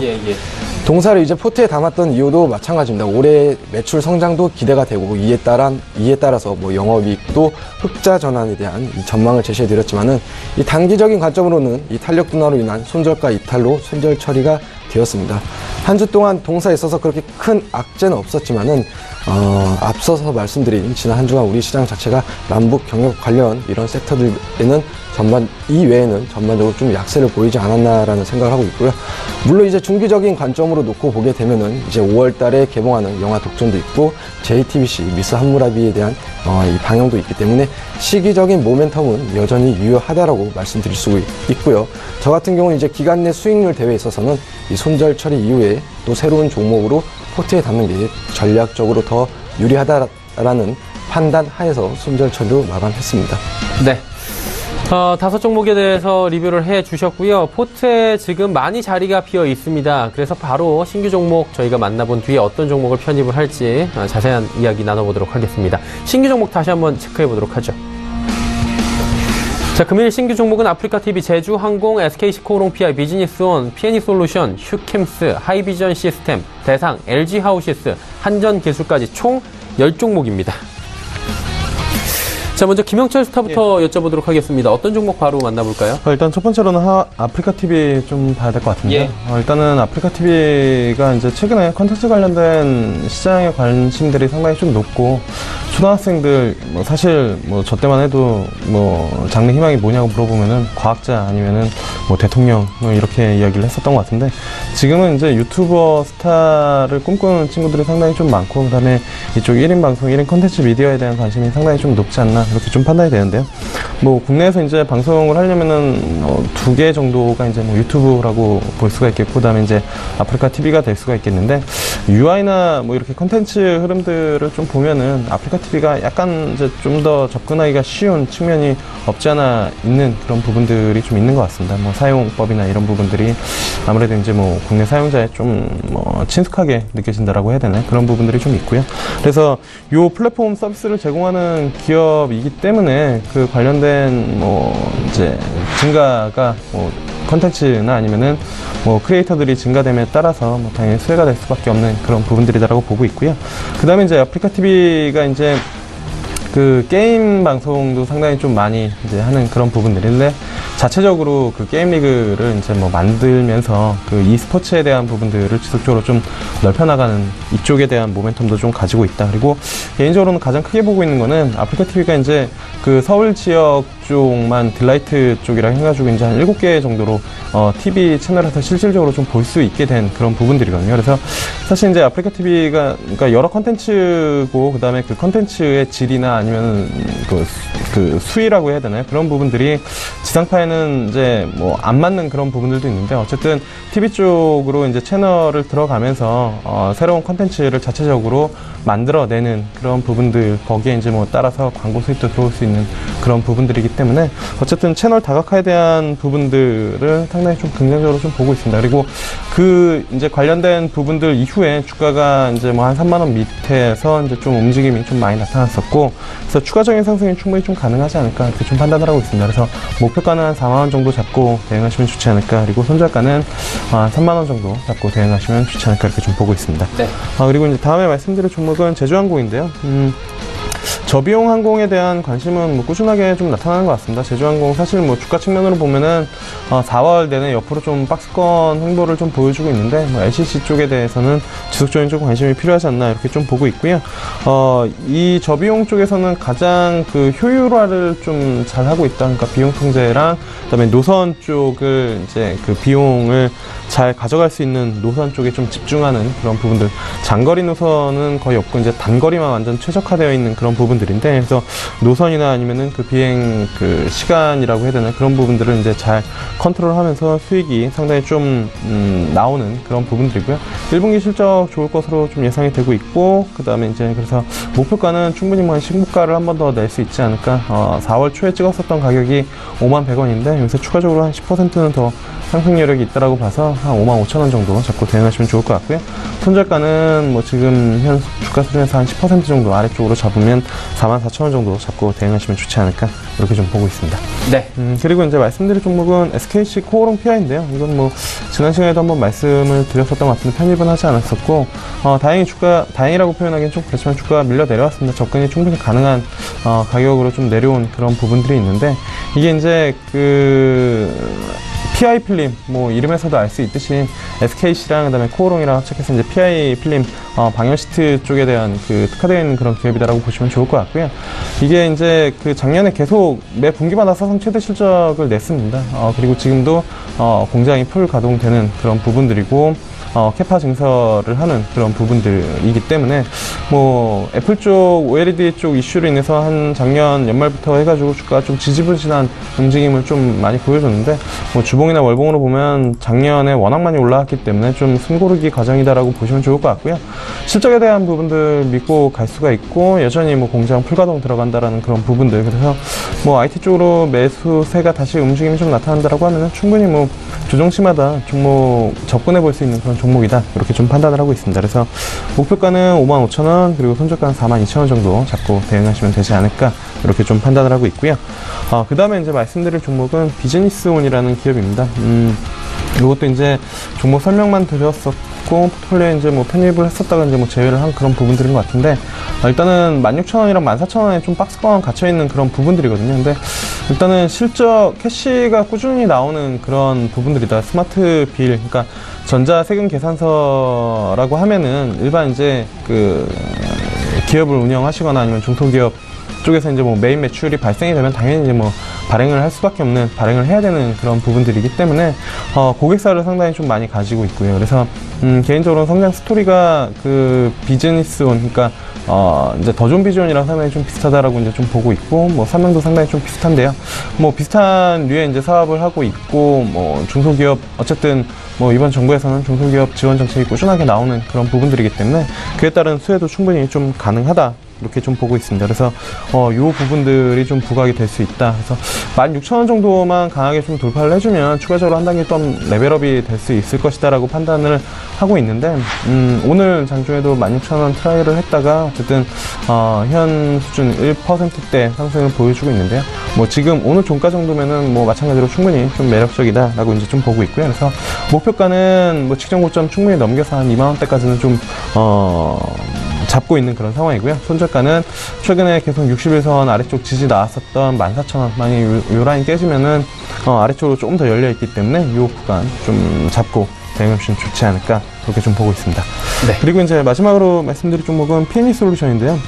동사를 이제 포트에 담았던 이유도 마찬가지입니다. 올해 매출 성장도 기대가 되고 이에 따라서 영업이익도 흑자 전환에 대한 이 전망을 제시해 드렸지만은 이 단기적인 관점으로는 이 탄력 둔화로 인한 손절가 이탈로 손절 처리가 되었습니다. 한 주 동안 동사에 있어서 그렇게 큰 악재는 없었지만은 앞서서 말씀드린 지난 한 주간 우리 시장 자체가 남북 경협 관련 이런 섹터들에는 이외에는 전반적으로 좀 약세를 보이지 않았나라는 생각을 하고 있고요. 물론 이제 중기적인 관점으로 놓고 보게 되면은 이제 5월 달에 개봉하는 영화 독전도 있고 JTBC 미스 함무라비에 대한 이 방영도 있기 때문에 시기적인 모멘텀은 여전히 유효하다라고 말씀드릴 수 있고요. 저 같은 경우는 이제 기간 내 수익률 대회에 있어서는 이 손절 처리 이후에 또 새로운 종목으로 포트에 담는 게 전략적으로 더 유리하다라는 판단 하에서 손절 처리로 마감했습니다. 네. 5종목에 대해서 리뷰를 해 주셨고요. 포트에 지금 많이 자리가 비어 있습니다. 그래서 바로 신규 종목 저희가 만나본 뒤에 어떤 종목을 편입을 할지 자세한 이야기 나눠보도록 하겠습니다. 신규 종목 다시 한번 체크해 보도록 하죠. 자, 금일 신규 종목은 아프리카TV, 제주항공, SK시코롱 PI, 비즈니스온, PNE솔루션, 휴캠스, 하이비전 시스템, 대상, LG하우시스, 한전기술까지 총 10종목입니다. 자, 먼저 김영철 스타부터 여쭤보도록 하겠습니다. 어떤 종목 바로 만나볼까요? 일단 첫 번째로는 아프리카TV 좀 봐야 될 것 같은데, 일단은 아프리카TV가 이제 최근에 컨텐츠 관련된 시장의 관심들이 상당히 좀 높고, 초등학생들 사실 저 때만 해도 장래 희망이 뭐냐고 물어보면은 과학자 아니면은 대통령 이렇게 이야기를 했었던 것 같은데, 지금은 이제 유튜버 스타를 꿈꾸는 친구들이 상당히 좀 많고, 그다음에 이쪽 1인 방송, 1인 컨텐츠 미디어에 대한 관심이 상당히 좀 높지 않나 이렇게 좀 판단이 되는데요. 국내에서 이제 방송을 하려면은 2개 정도가 이제 유튜브라고 볼 수가 있겠고, 그다음에 이제 아프리카TV가 될 수가 있겠는데, UI나 이렇게 컨텐츠 흐름들을 좀 보면은 아프리카TV가 약간 이제 좀 더 접근하기가 쉬운 측면이 없지 않아 있는 그런 부분들이 좀 있는 것 같습니다. 사용법이나 이런 부분들이 아무래도 이제 국내 사용자에 좀 친숙하게 느껴진다라고 해야 되나, 그런 부분들이 좀 있고요. 그래서 요 플랫폼 서비스를 제공하는 기업이기 때문에 그 관련된 이제 증가가 컨텐츠나 아니면은 크리에이터들이 증가됨에 따라서 당연히 수혜가 될 수밖에 없는 그런 부분들이다라고 보고 있고요. 그 다음에 이제 아프리카TV가 이제 그 게임 방송도 상당히 좀 많이 이제 하는 그런 부분들인데, 자체적으로 그 게임 리그를 이제 뭐 만들면서 그 e스포츠에 대한 부분들을 지속적으로 좀 넓혀나가는 이쪽에 대한 모멘텀도 좀 가지고 있다. 그리고 개인적으로는 가장 크게 보고 있는 거는 아프리카 TV가 이제 그 서울 지역 쪽만 딜라이트 쪽이라 해가지고 이제 한 7개 정도로 TV 채널에서 실질적으로 좀 볼 수 있게 된 그런 부분들이거든요. 그래서 사실 이제 아프리카 TV가 그러니까 여러 컨텐츠고, 그 다음에 그 컨텐츠의 질이나 아니면 그 수위라고 해야 되나요? 그런 부분들이 지상파에는 이제 뭐 안 맞는 그런 부분들도 있는데, 어쨌든 TV 쪽으로 이제 채널을 들어가면서 새로운 컨텐츠를 자체적으로 만들어내는 그런 부분들, 거기에 이제 뭐 따라서 광고 수입도 들어올 수 있는 그런 부분들이기 때문에 어쨌든 채널 다각화에 대한 부분들을 상당히 좀 긍정적으로 좀 보고 있습니다. 그리고 그 이제 관련된 부분들 이후에 주가가 이제 뭐 한 3만 원 밑에서 이제 좀 움직임이 좀 많이 나타났었고, 그래서 추가적인 상승이 충분히 좀 가능하지 않을까 이렇게 좀 판단을 하고 있습니다. 그래서 목표가는 한 4만 원 정도 잡고 대응하시면 좋지 않을까, 그리고 손절가는 3만 원 정도 잡고 대응하시면 좋지 않을까 이렇게 좀 보고 있습니다. 네. 그리고 이제 다음에 말씀드릴 종목은 제주항공인데요. 저비용 항공에 대한 관심은 뭐 꾸준하게 좀 나타나는 것 같습니다. 제주항공 사실 뭐 주가 측면으로 보면은 4월 내내 옆으로 좀 박스권 행보를 좀 보여주고 있는데, 뭐 LCC 쪽에 대해서는 지속적인 좀 관심이 필요하지 않나 이렇게 좀 보고 있고요. 이 저비용 쪽에서는 가장 그 효율화를 좀 잘 하고 있다. 그러니까 비용 통제랑 그다음에 노선 쪽을 이제 그 비용을 잘 가져갈 수 있는 노선 쪽에 좀 집중하는 그런 부분들. 장거리 노선은 거의 없고 이제 단거리만 완전 최적화되어 있는 그런 부분들인데, 그래서 노선이나 아니면은 그 비행 그 시간이라고 해야 되나, 그런 부분들을 이제 잘 컨트롤하면서 수익이 상당히 좀 나오는 그런 부분들이고요. 1분기 실적 좋을 것으로 좀 예상이 되고 있고, 그 다음에 이제 그래서 목표가는 충분히 뭐 신고가를 한 번 더 낼 수 있지 않을까. 4월 초에 찍었었던 가격이 51,100원인데 여기서 추가적으로 한 10%는 더 상승 여력이 있다라고 봐서 한 55,000원 정도 잡고 대응하시면 좋을 것 같고요. 손절가는 뭐 지금 현 주가 수준에서 한 10% 정도 아래쪽으로 잡으면 44,000원 정도 잡고 대응하시면 좋지 않을까 이렇게 좀 보고 있습니다. 네. 그리고 이제 말씀드릴 종목은 SKC 코오롱 PI인데요. 이건 뭐 지난 시간에도 한번 말씀을 드렸었던 것 같은데 편입은 하지 않았었고, 다행이라고 표현하기는 좀 그렇지만 주가가 밀려 내려왔습니다. 접근이 충분히 가능한 가격으로 좀 내려온 그런 부분들이 있는데, 이게 이제 PI 필름, 뭐 이름에서도 알 수 있듯이 SKC랑 그다음에 코오롱이랑 합작해서 이제 PI 필름 방열 시트 쪽에 대한 그 특화되어 있는 그런 기업이다라고 보시면 좋을 것 같고요. 이게 이제 그 작년에 계속 매 분기마다 사상 최대 실적을 냈습니다. 그리고 지금도 공장이 풀 가동되는 그런 부분들이고, 캐파 증설을 하는 그런 부분들이기 때문에 뭐 애플 쪽 OLED 쪽 이슈로 인해서 한 작년 연말부터 해가지고 주가가 좀 지지부진한 움직임을 좀 많이 보여줬는데, 뭐 주봉이나 월봉으로 보면 작년에 워낙 많이 올라왔기 때문에 좀 숨고르기 과정이다라고 보시면 좋을 것 같고요. 실적에 대한 부분들 믿고 갈 수가 있고, 여전히 뭐 공장 풀가동 들어간다라는 그런 부분들, 그래서 뭐 IT 쪽으로 매수세가 다시 움직임이 좀 나타난다라고 하면은 충분히 뭐 조정시마다 종목 접근해 볼 수 있는 그런 종목이다 이렇게 좀 판단을 하고 있습니다. 그래서 목표가는 55,000원, 그리고 손절가는 42,000원 정도 잡고 대응하시면 되지 않을까 이렇게 좀 판단을 하고 있고요. 그 다음에 이제 말씀드릴 종목은 비즈니스온이라는 기업입니다. 이것도 이제 종목 설명만 드렸었고, 포트폴리오에 이제 뭐 편입을 했었다가 이제 뭐 제외를 한 그런 부분들인 것 같은데, 일단은 16,000원이랑 14,000원에 좀 박스권 갇혀있는 그런 부분들이거든요. 근데 일단은 실적 캐시가 꾸준히 나오는 그런 부분들이다. 스마트 빌, 그러니까 전자 세금 계산서라고 하면은 일반 이제 그 기업을 운영하시거나 아니면 중소기업 쪽에서 이제 뭐 메인 매출이 발생이 되면 당연히 이제 뭐 발행을 할 수밖에 없는, 발행을 해야 되는 그런 부분들이기 때문에 고객사를 상당히 좀 많이 가지고 있고요. 그래서 개인적으로 성장 스토리가 그 비즈니스온, 그러니까 이제 더 좋은 비전이랑 상당히 좀 비슷하다라고 이제 좀 보고 있고, 뭐 사명도 상당히 좀 비슷한데요. 뭐 비슷한 류의 이제 사업을 하고 있고, 뭐 중소기업, 어쨌든 뭐 이번 정부에서는 중소기업 지원 정책이 꾸준하게 나오는 그런 부분들이기 때문에 그에 따른 수혜도 충분히 좀 가능하다 이렇게 좀 보고 있습니다. 그래서 요 부분들이 좀 부각이 될 수 있다. 그래서 16,000원 정도만 강하게 좀 돌파를 해주면 추가적으로 한 단계 좀 레벨업이 될 수 있을 것이다 라고 판단을 하고 있는데, 오늘 장중에도 16,000원 트라이를 했다가 어쨌든 현 수준 1%대 상승을 보여주고 있는데요. 뭐 지금 오늘 종가 정도면은 뭐 마찬가지로 충분히 좀 매력적이다 라고 이제 좀 보고 있고요. 그래서 목표가는 뭐 직전 고점 충분히 넘겨서 한 2만원대까지는 좀 잡고 있는 그런 상황이고요. 손절가는 최근에 계속 60일선 아래쪽 지지 나왔었던 14,000원 만약에 요 라인 깨지면은 아래쪽으로 조금 더 열려있기 때문에 요 구간 좀 잡고 대응하시면 좋지 않을까 그렇게 좀 보고 있습니다. 네. 그리고 이제 마지막으로 말씀드릴 종목은 P&E 솔루션인데요.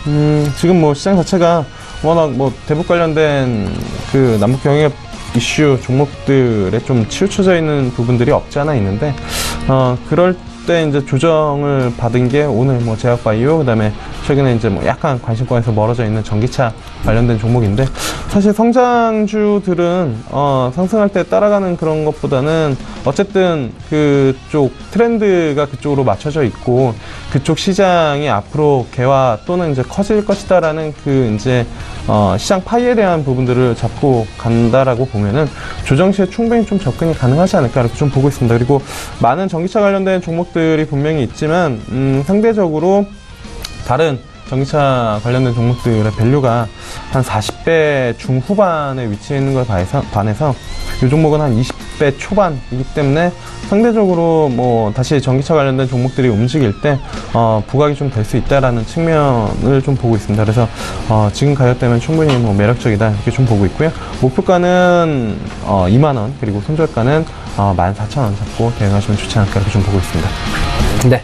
지금 뭐 시장 자체가 워낙 뭐 대북 관련된 그 남북 경협 이슈 종목들에 좀 치우쳐져 있는 부분들이 없지 않아 있는데 그럴 때 이제 조정을 받은 게 오늘 뭐 제약바이오 그다음에 최근에 이제 뭐 약간 관심권에서 멀어져 있는 전기차 관련된 종목인데 사실 성장주들은 상승할 때 따라가는 그런 것보다는 어쨌든 그쪽 트렌드가 그쪽으로 맞춰져 있고 그쪽 시장이 앞으로 개화 또는 이제 커질 것이다라는 그 이제 시장 파이에 대한 부분들을 잡고 간다라고 보면은 조정 시에 충분히 좀 접근이 가능하지 않을까 이렇게 좀 보고 있습니다. 그리고 많은 전기차 관련된 종목들이 분명히 있지만 상대적으로 다른 전기차 관련된 종목들의 밸류가 한 40배 중후반에 위치해 있는 것에 반해서 이 종목은 한 20배 초반이기 때문에 상대적으로 뭐 다시 전기차 관련된 종목들이 움직일 때 부각이 좀 될 수 있다라는 측면을 좀 보고 있습니다. 그래서 지금 가격대면 충분히 뭐 매력적이다 이렇게 좀 보고 있고요. 목표가는 2만원 그리고 손절가는 14,000원 잡고 대응하시면 좋지 않을까 이렇게 좀 보고 있습니다. 네.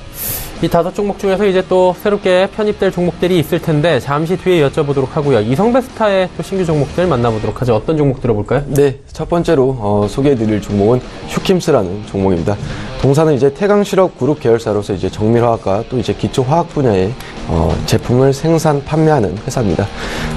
이 5종목 중에서 이제 또 새롭게 편입될 종목들이 있을 텐데 잠시 뒤에 여쭤보도록 하고요. 이성베스타의 또 신규 종목들 만나보도록 하죠. 어떤 종목 들어볼까요? 네, 첫 번째로 소개해드릴 종목은 휴킴스라는 종목입니다. 동사는 이제 태강실업 그룹 계열사로서 이제 정밀화학과 또 이제 기초화학 분야의 제품을 생산 판매하는 회사입니다.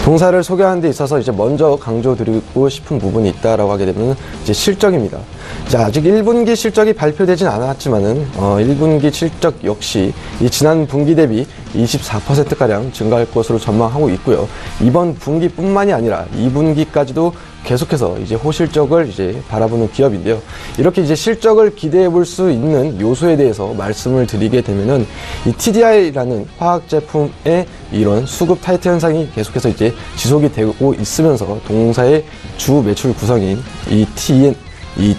동사를 소개하는 데 있어서 이제 먼저 강조드리고 싶은 부분이 있다라고 하게 되면 이제 실적입니다. 이제 아직 1분기 실적이 발표되진 않았지만은 1분기 실적 역시 이 지난 분기 대비 24%가량 증가할 것으로 전망하고 있고요. 이번 분기뿐만이 아니라 2분기까지도 계속해서 이제 호실적을 이제 바라보는 기업인데요. 이렇게 이제 실적을 기대해 볼 수 있는 요소에 대해서 말씀을 드리게 되면은 이 TDI라는 화학 제품의 이런 수급 타이트 현상이 계속해서 이제 지속이 되고 있으면서 동사의 주 매출 구성인 이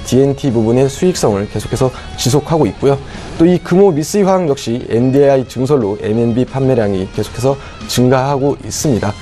DNT 부분의 수익성을 계속해서 지속하고 있고요. 또 이 금호 미쓰이 화학 역시 NDI 증설로 M&B 판매량이 계속해서 증가하고 있습니다.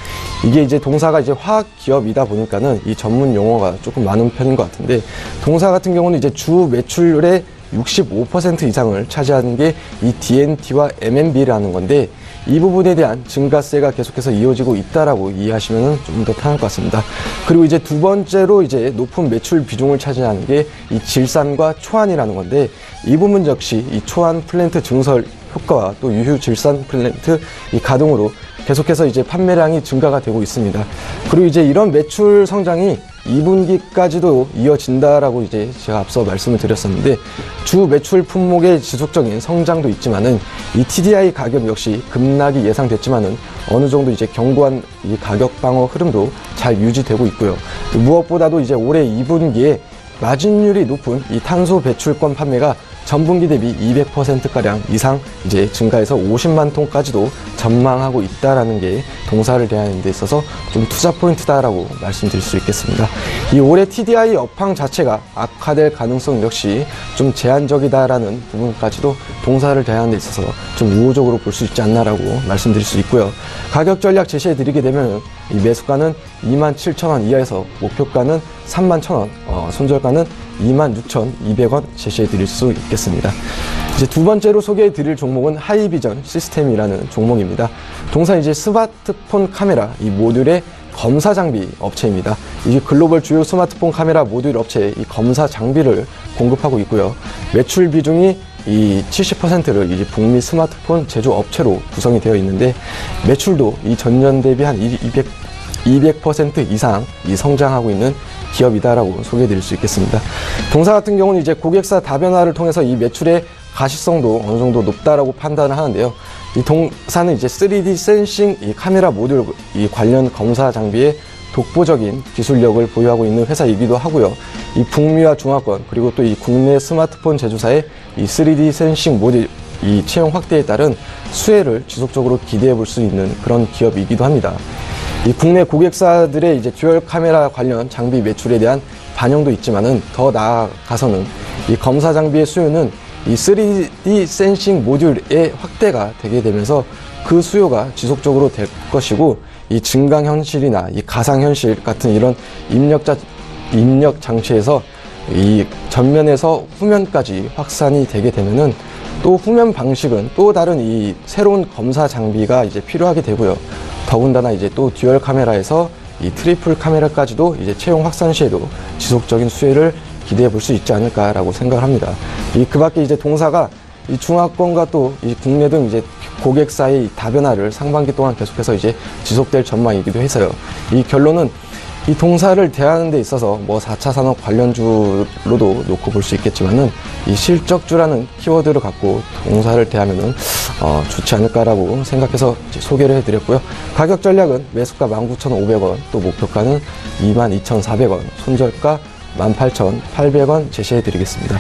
이게 이제 동사가 이제 화학 기업이다 보니까는 이 전문 용어가 조금 많은 편인 것 같은데 동사 같은 경우는 이제 주 매출의 65% 이상을 차지하는 게 이 DNT와 M&B라는 건데 이 부분에 대한 증가세가 계속해서 이어지고 있다라고 이해하시면 좀 더 편할 것 같습니다. 그리고 이제 두 번째로 이제 높은 매출 비중을 차지하는 게 이 질산과 초안이라는 건데 이 부분 역시 이 초안 플랜트 증설 효과와 또 유휴 질산 플랜트 이 가동으로 계속해서 이제 판매량이 증가가 되고 있습니다. 그리고 이제 이런 매출 성장이 2분기까지도 이어진다라고 이제 제가 앞서 말씀을 드렸었는데 주 매출 품목의 지속적인 성장도 있지만은 이 TDI 가격 역시 급락이 예상됐지만은 어느 정도 이제 견고한 이 가격 방어 흐름도 잘 유지되고 있고요. 무엇보다도 이제 올해 2분기에 마진율이 높은 이 탄소 배출권 판매가 전분기 대비 200%가량 이상 이제 증가해서 50만 톤까지도 전망하고 있다라는 게 동사를 대하는 데 있어서 좀 투자 포인트다라고 말씀드릴 수 있겠습니다. 이 올해 TDI 업황 자체가 악화될 가능성 역시 좀 제한적이다라는 부분까지도 동사를 대하는 데 있어서 좀 우호적으로 볼 수 있지 않나라고 말씀드릴 수 있고요. 가격 전략 제시해 드리게 되면 이 매수가는 27,000원 이하에서 목표가는 31,000원, 손절가는 26,200원 제시해 드릴 수 있겠습니다. 이제 두 번째로 소개해 드릴 종목은 하이비전 시스템이라는 종목입니다. 동사 이제 스마트폰 카메라 이 모듈의 검사 장비 업체입니다. 이제 글로벌 주요 스마트폰 카메라 모듈 업체에 이 검사 장비를 공급하고 있고요. 매출 비중이 이 70%를 이제 북미 스마트폰 제조 업체로 구성이 되어 있는데 매출도 이 전년 대비 한 200% 이상 이 성장하고 있는 기업이다라고 소개해드릴 수 있겠습니다. 동사 같은 경우는 이제 고객사 다변화를 통해서 이 매출의 가시성도 어느 정도 높다라고 판단을 하는데요. 이 동사는 이제 3D 센싱 이 카메라 모듈 이 관련 검사 장비의 독보적인 기술력을 보유하고 있는 회사이기도 하고요. 이 북미와 중화권 그리고 또 이 국내 스마트폰 제조사의 이 3D 센싱 모듈 이 채용 확대에 따른 수혜를 지속적으로 기대해 볼 수 있는 그런 기업이기도 합니다. 이 국내 고객사들의 이제 듀얼 카메라 관련 장비 매출에 대한 반영도 있지만은 더 나아가서는 이 검사 장비의 수요는 이 3D 센싱 모듈의 확대가 되게 되면서 그 수요가 지속적으로 될 것이고, 이 증강현실이나 이 가상현실 같은 이런 입력 장치에서 이 전면에서 후면까지 확산이 되게 되면은 또 후면 방식은 또 다른 이 새로운 검사 장비가 이제 필요하게 되고요. 더군다나 이제 또 듀얼 카메라에서 이 트리플 카메라까지도 이제 채용 확산 시에도 지속적인 수혜를 기대해 볼 수 있지 않을까라고 생각을 합니다. 그 밖에 이제 동사가 이 중화권과 또 이 국내 등 이제 고객사의 다변화를 상반기 동안 계속해서 이제 지속될 전망이기도 해서요. 이 결론은 이 동사를 대하는 데 있어서 뭐 4차 산업 관련주로도 놓고 볼 수 있겠지만은 이 실적주라는 키워드를 갖고 동사를 대하면은 좋지 않을까라고 생각해서 소개를 해드렸고요. 가격 전략은 매수가 19,500원, 또 목표가는 22,400원, 손절가 18,800원 제시해드리겠습니다.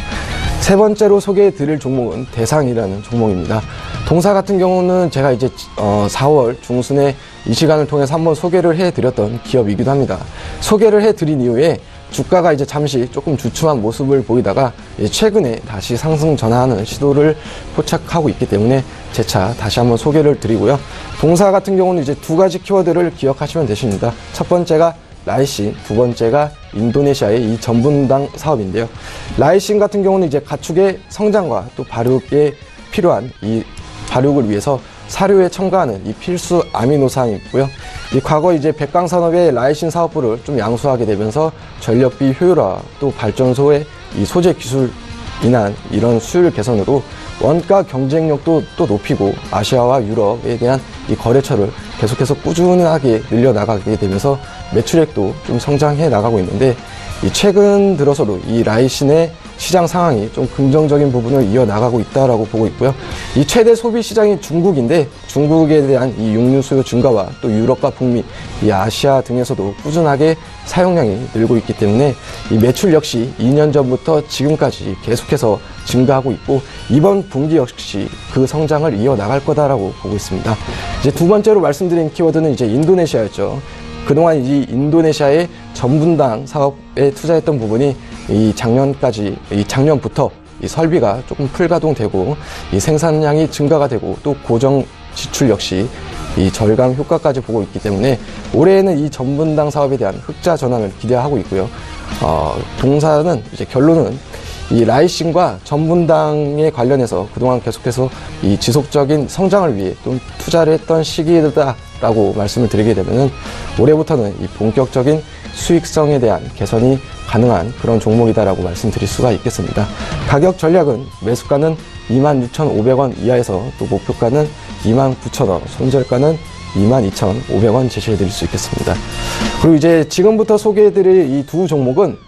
세 번째로 소개해드릴 종목은 대상이라는 종목입니다. 동사 같은 경우는 제가 이제 4월 중순에 이 시간을 통해서 한번 소개를 해드렸던 기업이기도 합니다. 소개를 해드린 이후에 주가가 이제 잠시 조금 주춤한 모습을 보이다가 최근에 다시 상승 전환하는 시도를 포착하고 있기 때문에 재차 다시 한번 소개를 드리고요. 동사 같은 경우는 이제 두 가지 키워드를 기억하시면 되십니다. 첫 번째가 라이신, 두 번째가 인도네시아의 이 전분당 사업인데요. 라이신 같은 경우는 이제 가축의 성장과 또 발육에 필요한 이 발육을 위해서 사료에 첨가하는 이 필수 아미노산이고요. 이 과거 이제 백광산업의 라이신 사업부를 좀 양수하게 되면서 전력비 효율화, 또 발전소의 이 소재 기술 인한 이런 수율 개선으로 원가 경쟁력도 또 높이고 아시아와 유럽에 대한 이 거래처를 계속해서 꾸준하게 늘려나가게 되면서 매출액도 좀 성장해 나가고 있는데, 이 최근 들어서도 이 라이신의 시장 상황이 좀 긍정적인 부분을 이어나가고 있다라고 보고 있고요. 이 최대 소비 시장이 중국인데, 중국에 대한 이 육류 수요 증가와 또 유럽과 북미, 이 아시아 등에서도 꾸준하게 사용량이 늘고 있기 때문에 이 매출 역시 2년 전부터 지금까지 계속해서 증가하고 있고, 이번 분기 역시 그 성장을 이어나갈 거다라고 보고 있습니다. 이제 두 번째로 말씀드린 키워드는 이제 인도네시아였죠. 그동안 이 인도네시아의 전분당 사업에 투자했던 부분이 이 작년부터 이 설비가 조금 풀가동되고 이 생산량이 증가가 되고 또 고정 지출 역시 이 절감 효과까지 보고 있기 때문에 올해에는 이 전분당 사업에 대한 흑자 전환을 기대하고 있고요. 동사는 이제 결론은 이 라이신과 전분당에 관련해서 그동안 계속해서 이 지속적인 성장을 위해 좀 투자를 했던 시기다라고 말씀을 드리게 되면은 올해부터는 이 본격적인 수익성에 대한 개선이 가능한 그런 종목이다라고 말씀드릴 수가 있겠습니다. 가격 전략은 매수가는 26,500원 이하에서 또 목표가는 29,000원, 손절가는 22,500원 제시해 드릴 수 있겠습니다. 그리고 이제 지금부터 소개해 드릴 이 두 종목은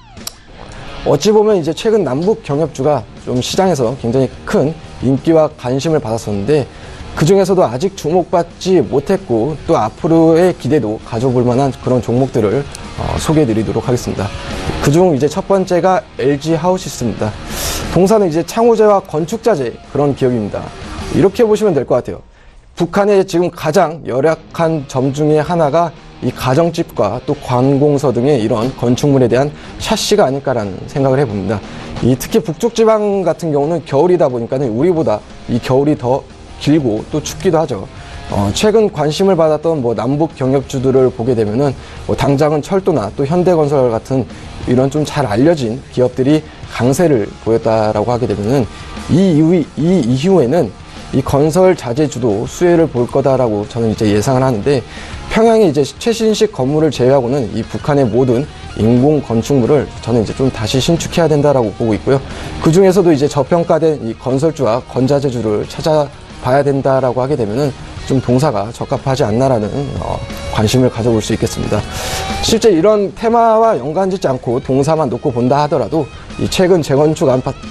어찌 보면 이제 최근 남북 경협주가 좀 시장에서 굉장히 큰 인기와 관심을 받았었는데, 그 중에서도 아직 주목받지 못했고 또 앞으로의 기대도 가져볼 만한 그런 종목들을 소개해 드리도록 하겠습니다. 그중 이제 첫 번째가 LG 하우시스입니다. 동사는 이제 창호제와 건축자재 그런 기업입니다. 이렇게 보시면 될 것 같아요. 북한의 지금 가장 열악한 점 중에 하나가 이 가정집과 또 관공서 등의 이런 건축물에 대한 샤시가 아닐까라는 생각을 해봅니다. 이 특히 북쪽 지방 같은 경우는 겨울이다 보니까는 우리보다 이 겨울이 더 길고 또 춥기도 하죠. 최근 관심을 받았던 뭐 남북 경협주들을 보게 되면은 뭐 당장은 철도나 또 현대건설 같은 이런 좀 잘 알려진 기업들이 강세를 보였다라고 하게 되면은 이 이후에는 이 건설 자재주도 수혜를 볼 거다라고 저는 이제 예상을 하는데, 평양의 이제 최신식 건물을 제외하고는 이 북한의 모든 인공 건축물을 저는 이제 좀 다시 신축해야 된다라고 보고 있고요. 그 중에서도 이제 저평가된 이 건설주와 건자재주를 찾아봐야 된다라고 하게 되면은 좀 동사가 적합하지 않나라는 관심을 가져볼 수 있겠습니다. 실제 이런 테마와 연관짓지 않고 동사만 놓고 본다 하더라도 이 최근 재건축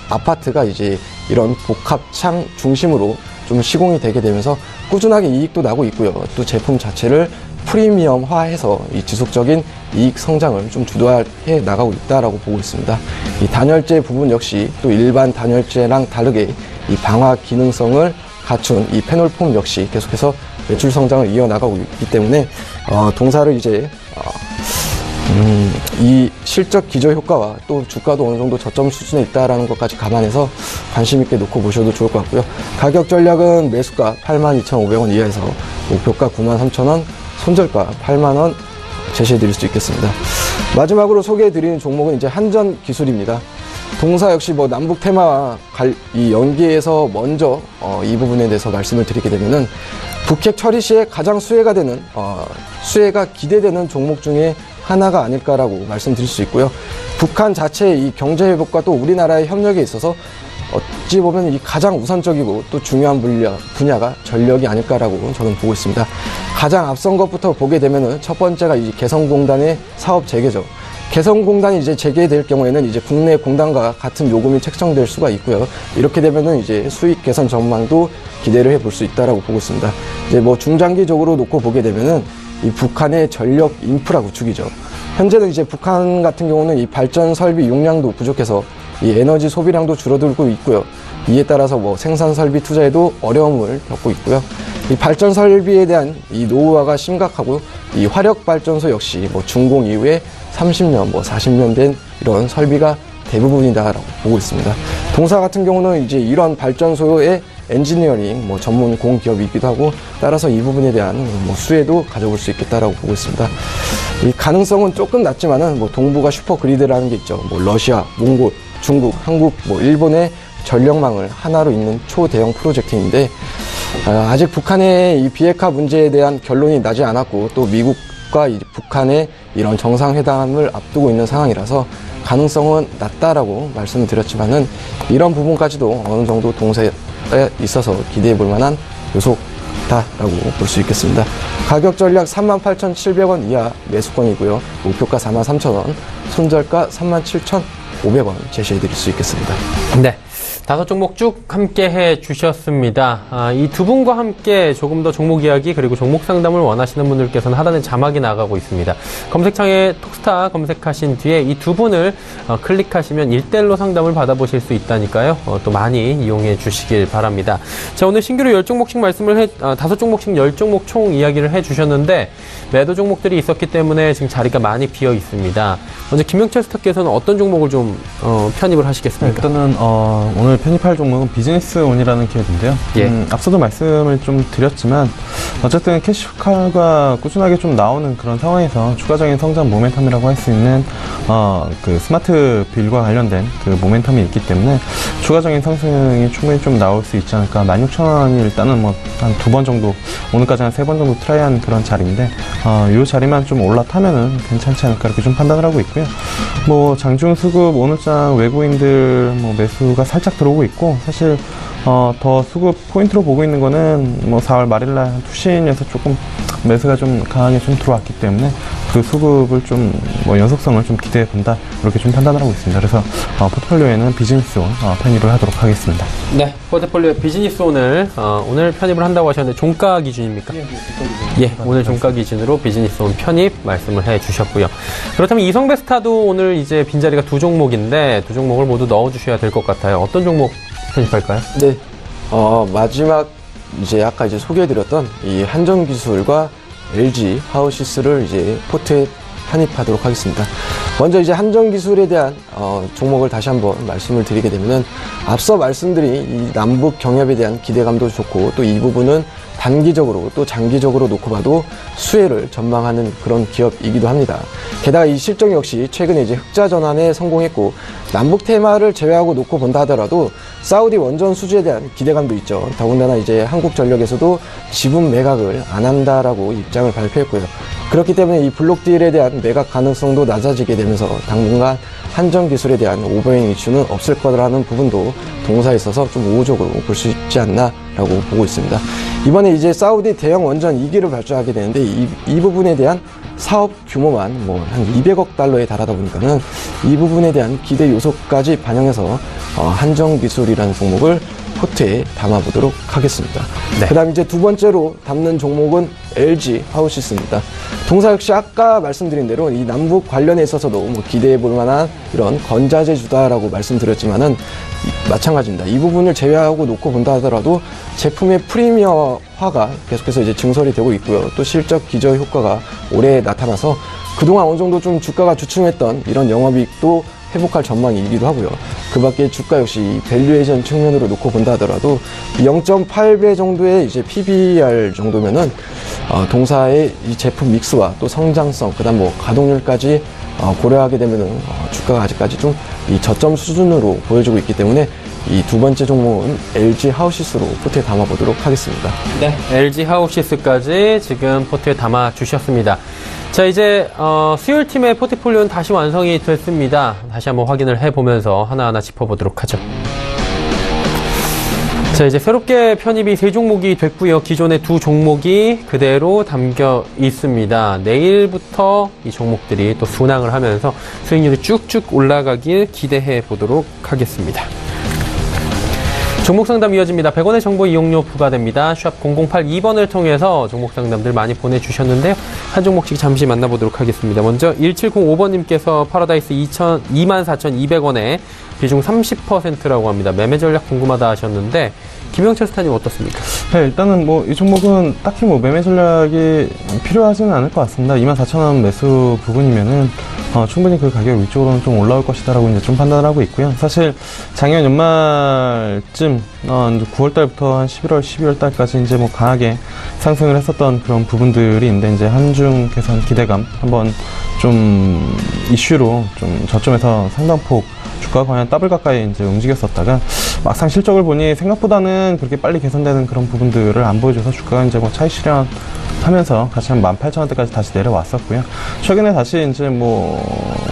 아파트가 이제 이런 복합창 중심으로 좀 시공이 되게 되면서 꾸준하게 이익도 나고 있고요. 또 제품 자체를 프리미엄화해서 이 지속적인 이익 성장을 좀 주도해 나가고 있다라고 보고 있습니다. 이 단열재 부분 역시 또 일반 단열재랑 다르게 이 방화 기능성을 갖춘 이 패널폼 역시 계속해서 매출 성장을 이어나가고 있기 때문에 동사를 이제 이 실적 기저 효과와 또 주가도 어느 정도 저점 수준에 있다라는 것까지 감안해서 관심 있게 놓고 보셔도 좋을 것 같고요. 가격 전략은 매수가 82,500원 이하에서 목표가 93,000원, 손절가 8만원 제시해 드릴 수 있겠습니다. 마지막으로 소개해 드리는 종목은 이제 한전 기술입니다. 동사 역시 뭐 남북 테마와 이 연계해서 먼저 이 부분에 대해서 말씀을 드리게 되면은 북핵 처리 시에 가장 수혜가 기대되는 종목 중에 하나가 아닐까라고 말씀드릴 수 있고요. 북한 자체의 이 경제 회복과 또 우리나라의 협력에 있어서 어찌 보면 이 가장 우선적이고 또 중요한 분야가 전력이 아닐까라고 저는 보고 있습니다. 가장 앞선 것부터 보게 되면은 첫 번째가 이 개성공단의 사업 재개죠. 개성공단이 이제 재개될 경우에는 이제 국내 공단과 같은 요금이 책정될 수가 있고요. 이렇게 되면은 이제 수익 개선 전망도 기대를 해볼 수 있다라고 보고 있습니다. 이제 뭐 중장기적으로 놓고 보게 되면은 이 북한의 전력 인프라 구축이죠. 현재는 이제 북한 같은 경우는 이 발전 설비 용량도 부족해서 이 에너지 소비량도 줄어들고 있고요. 이에 따라서 뭐 생산 설비 투자에도 어려움을 겪고 있고요. 이 발전 설비에 대한 이 노후화가 심각하고 이 화력 발전소 역시 뭐 준공 이후에 30년, 뭐 40년 된 이런 설비가 대부분이다라고 보고 있습니다. 동사 같은 경우는 이제 이런 발전소의 엔지니어링 뭐 전문 공기업이기도 하고 따라서 이 부분에 대한 뭐 수혜도 가져볼 수 있겠다라고 보고 있습니다. 이 가능성은 조금 낮지만은 뭐 동북아 슈퍼그리드라는 게 있죠. 뭐 러시아, 몽골, 중국, 한국, 뭐 일본의 전력망을 하나로 잇는 초대형 프로젝트인데 아직 북한의 이 비핵화 문제에 대한 결론이 나지 않았고 또 미국과 이 북한의 이런 정상회담을 앞두고 있는 상황이라서 가능성은 낮다라고 말씀을 드렸지만은 이런 부분까지도 어느 정도 동세에 있어서 기대해 볼 만한 요소다라고 볼 수 있겠습니다. 가격 전략 38,700원 이하 매수권이고요. 목표가 43,000원, 손절가 37,500원 제시해 드릴 수 있겠습니다. 네. 5종목 쭉 함께 해 주셨습니다. 이 두 분과 함께 조금 더 종목 이야기 그리고 종목 상담을 원하시는 분들께서는 하단에 자막이 나가고 있습니다. 검색창에 톡스타 검색하신 뒤에 이 두 분을 클릭하시면 1대1로 상담을 받아보실 수 있다니까요. 또 많이 이용해 주시길 바랍니다. 자, 오늘 신규로 10종목씩 말씀을 5종목씩 10종목 총 이야기를 해 주셨는데 매도 종목들이 있었기 때문에 지금 자리가 많이 비어 있습니다. 먼저 김영철 스타께서는 어떤 종목을 좀 편입을 하시겠습니까? 일단은 오늘 편입할 종목은 비즈니스온이라는 기업인데요. 앞서도 말씀을 좀 드렸지만 어쨌든 캐시칼과 꾸준하게 좀 나오는 그런 상황에서 추가적인 성장 모멘텀이라고 할 수 있는 그 스마트 빌과 관련된 그 모멘텀이 있기 때문에 추가적인 상승이 충분히 좀 나올 수 있지 않을까. 16,000원이 일단은 뭐 한 2번 정도, 오늘까지 한 3번 정도 트라이한 그런 자리인데 이 자리만 좀 올라타면은 괜찮지 않을까 이렇게 좀 판단을 하고 있고요. 뭐 장중 수급 오늘장 외국인들 뭐 매수가 살짝 들어오고 있고 사실 더 수급 포인트로 보고 있는 거는 뭐 4월 말일날 투신에서 조금 매수가 좀 강하게 좀 들어왔기 때문에 그 수급을 좀 뭐 연속성을 좀 기대해 본다 이렇게 좀 판단을 하고 있습니다. 그래서 포트폴리오에는 비즈니스온 편입을 하도록 하겠습니다. 네, 포트폴리오 비즈니스온을 오늘 편입을 한다고 하셨는데 종가 기준입니까? 예, 오늘 종가 기준으로 비즈니스온 편입 말씀을 해 주셨고요. 그렇다면 이성베스타도 오늘 이제 빈자리가 2종목인데 2종목을 모두 넣어 주셔야 될 것 같아요. 어떤 종목 편입할까요? 네, 마지막 이제 아까 이제 소개해드렸던 이 한전기술과 LG 하우시스를 이제 포트에 편입하도록 하겠습니다. 먼저 이제 한전기술에 대한 종목을 다시 한번 말씀을 드리게 되면은 앞서 말씀드린 이 남북 경협에 대한 기대감도 좋고 또 이 부분은 단기적으로 또 장기적으로 놓고 봐도 수혜를 전망하는 그런 기업이기도 합니다. 게다가 이 실적 역시 최근에 이제 흑자 전환에 성공했고 남북 테마를 제외하고 놓고 본다 하더라도 사우디 원전 수주에 대한 기대감도 있죠. 더군다나 이제 한국전력에서도 지분 매각을 안 한다라고 입장을 발표했고요. 그렇기 때문에 이 블록딜에 대한 매각 가능성도 낮아지게 되면서 당분간 한전기술에 대한 오버행 이슈는 없을 거라는 부분도 동사에 있어서 좀 우호적으로 볼 수 있지 않나라고 보고 있습니다. 이번에 이제 사우디 대형 원전 2기를 발주하게 되는데 이 부분에 대한 사업 규모만 뭐 한 200억 달러에 달하다 보니까는 이 부분에 대한 기대 요소까지 반영해서 한전기술이라는 종목을 포트에 담아보도록 하겠습니다. 네. 그 다음 이제 두 번째로 담는 종목은 LG 하우시스입니다. 동사 역시 아까 말씀드린 대로 이 남북 관련에 있어서도 뭐 기대해 볼 만한 이런 건자재주다라고 말씀드렸지만은 마찬가지입니다. 이 부분을 제외하고 놓고 본다 하더라도 제품의 프리미어화가 계속해서 이제 증설이 되고 있고요. 또 실적 기저 효과가 올해 나타나서 그동안 어느 정도 좀 주가가 주춤했던 이런 영업이익도 회복할 전망이기도 하고요. 그 밖에 주가 역시 밸류에이션 측면으로 놓고 본다 하더라도 0.8배 정도의 이제 PBR 정도면은 동사의 이 제품 믹스와 또 성장성, 그다음 뭐 가동률까지 고려하게 되면은 주가가 아직까지 좀 이 저점 수준으로 보여지고 있기 때문에 이 두 번째 종목은 LG 하우시스로 포트에 담아보도록 하겠습니다. 네, LG 하우시스까지 지금 포트에 담아 주셨습니다. 자, 이제 수요일 팀의 포트폴리오는 다시 완성이 됐습니다. 다시 한번 확인을 해보면서 하나하나 짚어보도록 하죠. 자, 이제 새롭게 편입이 3종목이 됐고요. 기존의 2종목이 그대로 담겨 있습니다. 내일부터 이 종목들이 또 순항을 하면서 수익률이 쭉쭉 올라가길 기대해 보도록 하겠습니다. 종목 상담 이어집니다. 100원의 정보 이용료 부과됩니다. 샵 0082번을 통해서 종목 상담들 많이 보내주셨는데요. 한 종목씩 잠시 만나보도록 하겠습니다. 먼저 1705번님께서 파라다이스 24,200원에 비중 30%라고 합니다. 매매 전략 궁금하다 하셨는데 김영철 스타님 어떻습니까? 네, 일단은 뭐 이 종목은 딱히 뭐 매매 전략이 필요하지는 않을 것 같습니다. 24,000원 매수 부분이면은 충분히 그 가격 위쪽으로는 좀 올라올 것이다라고 이제 좀 판단을 하고 있고요. 사실 작년 연말쯤 9월달부터 한 11월, 12월달까지 이제 뭐 강하게 상승을 했었던 그런 부분들이 있는데 이제 한중 개선 기대감 한번 좀 이슈로 좀 저점에서 상당폭 주가가 거의 한 더블 가까이 이제 움직였었다가 막상 실적을 보니 생각보다는 그렇게 빨리 개선되는 그런 부분들을 안 보여줘서 주가가 이제 뭐 차익 실현하면서 같이 한 18,000원대까지 다시 내려왔었고요. 최근에 다시 이제 뭐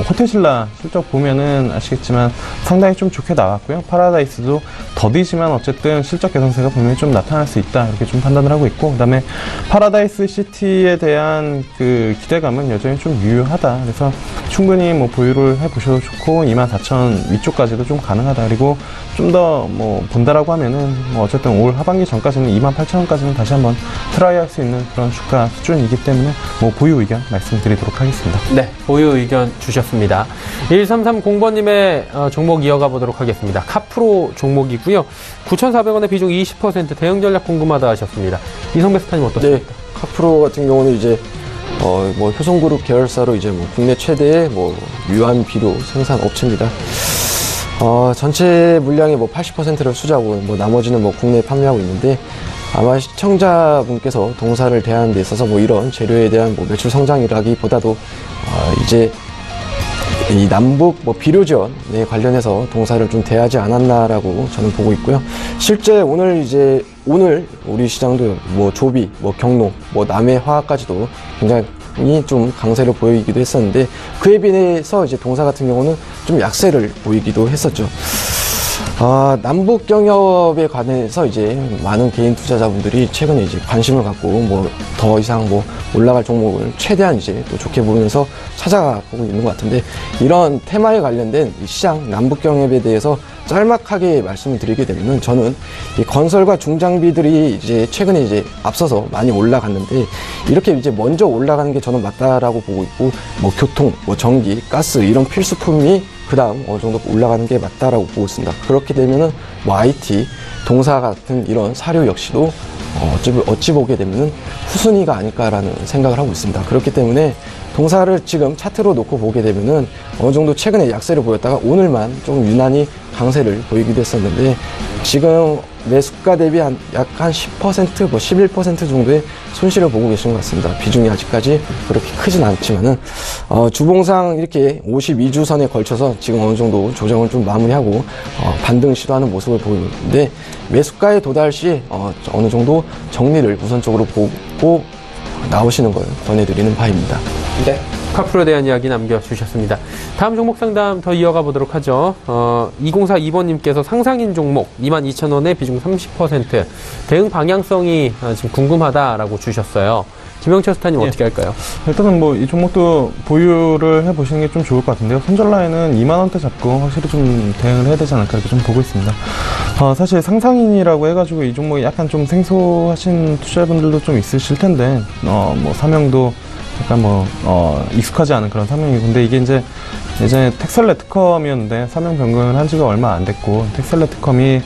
호텔신라 실적 보면은 아시겠지만 상당히 좀 좋게 나왔고요. 파라다이스도 더디지만 어쨌든 실적 개선세가 분명히 좀 나타날 수 있다 이렇게 좀 판단을 하고 있고, 그다음에 파라다이스 시티에 대한 그 기대감은 여전히 좀 유효하다. 그래서 충분히 뭐 보유를 해보셔도 좋고 24,000원 위쪽까지도 좀 가능하다. 그리고 좀 더 뭐 본다라고 하면은 뭐 어쨌든 올 하반기 전까지는 28,000원까지는 다시 한번 트라이 할 수 있는 그런 주가 수준이기 때문에 뭐 보유 의견 말씀드리도록 하겠습니다. 네, 보유 의견 주셨습니다. 1330번님의 종목 이어가 보도록 하겠습니다. 카프로 종목이고요. 9,400원의 비중 20%, 대응 전략 궁금하다 하셨습니다. 이성배 스타님 어떻습니까? 네, 카프로 같은 경우는 이제 뭐 효성그룹 계열사로 이제 뭐 국내 최대의 뭐 유한 비료 생산 업체입니다. 전체 물량의 뭐 80%를 수자고 뭐 나머지는 뭐 국내에 판매하고 있는데, 아마 시청자분께서 동사를 대하는 데 있어서 뭐 이런 재료에 대한 뭐 매출 성장이라기보다도 이제 이 남북 뭐 비료 지원에 관련해서 동사를 좀 대하지 않았나라고 저는 보고 있고요. 실제 오늘 우리 시장도 뭐 조비, 뭐 경로, 뭐 남해 화학까지도 굉장히 좀 강세를 보이기도 했었는데, 그에 비해서 이제 동사 같은 경우는 좀 약세를 보이기도 했었죠. 남북 경협에 관해서 이제 많은 개인 투자자분들이 최근에 이제 관심을 갖고 뭐 더 이상 뭐 올라갈 종목을 최대한 이제 또 좋게 보면서 찾아가고 있는 것 같은데, 이런 테마에 관련된 이 시장 남북 경협에 대해서 짤막하게 말씀을 드리게 되면은, 저는 이 건설과 중장비들이 이제 최근에 이제 앞서서 많이 올라갔는데, 이렇게 이제 먼저 올라가는 게 저는 맞다라고 보고 있고, 뭐 교통, 뭐 전기, 가스 이런 필수품이 그 다음 어느 정도 올라가는 게 맞다라고 보고 있습니다. 그렇게 되면은 뭐 IT, 동사 같은 이런 사료 역시도 어찌 보게 되면은 후순위가 아닐까라는 생각을 하고 있습니다. 그렇기 때문에 동사를 지금 차트로 놓고 보게 되면은 어느 정도 최근에 약세를 보였다가 오늘만 좀 유난히 강세를 보이기도 했었는데, 지금 매수가 대비 약 한 10%, 뭐 11% 정도의 손실을 보고 계신 것 같습니다. 비중이 아직까지 그렇게 크진 않지만은, 주봉상 이렇게 52주선에 걸쳐서 지금 어느 정도 조정을 좀 마무리하고, 반등 시도하는 모습을 보이는데, 매수가에 도달 시, 어느 정도 정리를 우선적으로 보고 나오시는 걸 권해드리는 바입니다. 네. 카프로에 대한 이야기 남겨주셨습니다. 다음 종목 상담 더 이어가 보도록 하죠. 2042번님께서 상상인 종목 22,000원에 비중 30%, 대응 방향성이 지금 궁금하다라고 주셨어요. 김영철 스타님 어떻게 할까요? 일단은 뭐 이 종목도 보유를 해보시는 게 좀 좋을 것 같은데요. 손절 라인은 2만원대 잡고 확실히 좀 대응을 해야 되지 않을까 이렇게 좀 보고 있습니다. 사실 상상인이라고 해가지고 이 종목이 약간 좀 생소하신 투자자분들도 좀 있으실 텐데, 뭐 사명도 약간 익숙하지 않은 그런 사명이고, 근데 이게 이제 예전에 텍셀레 특컴이었는데 사명 변경을 한 지가 얼마 안 됐고, 텍셀레 특컴이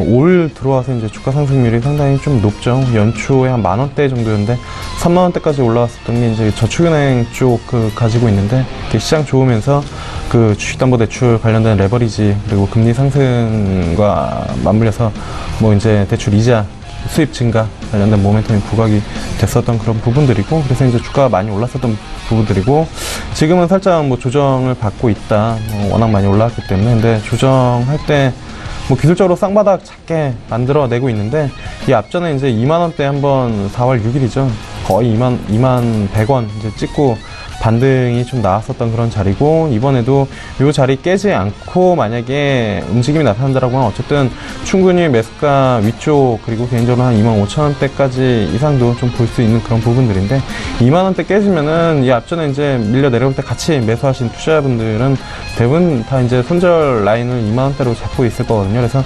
올 들어와서 이제 주가 상승률이 상당히 좀 높죠. 연초에 한 10,000원대 정도였는데 3만 원대까지 올라왔었던 게 이제 저축은행 쪽 가지고 있는데 시장 좋으면서 그 주식담보대출 관련된 레버리지 그리고 금리 상승과 맞물려서 뭐 이제 대출 이자 수입 증가 관련된 모멘텀이 부각이 됐었던 그런 부분들이고 그래서 이제 주가가 많이 올랐었던 부분들이고 지금은 살짝 뭐 조정을 받고 있다. 워낙 많이 올라왔기 때문에 근데 조정할 때 뭐 기술적으로 쌍바닥 작게 만들어내고 있는데 이 앞전에 이제 2만 원대 한번 4월 6일이죠. 거의 2만 100원 이제 찍고 반등이 좀 나왔었던 그런 자리고 이번에도 이 자리 깨지 않고 만약에 움직임이 나타난다라고 하면 어쨌든 충분히 매수가 위쪽 그리고 개인적으로 한 25,000원대까지 이상도 좀 볼 수 있는 그런 부분들인데 2만 원대 깨지면은 이 앞전에 이제 밀려 내려올 때 같이 매수하신 투자자분들은 대부분 다 이제 손절 라인을 2만 원대로 잡고 있을 거거든요. 그래서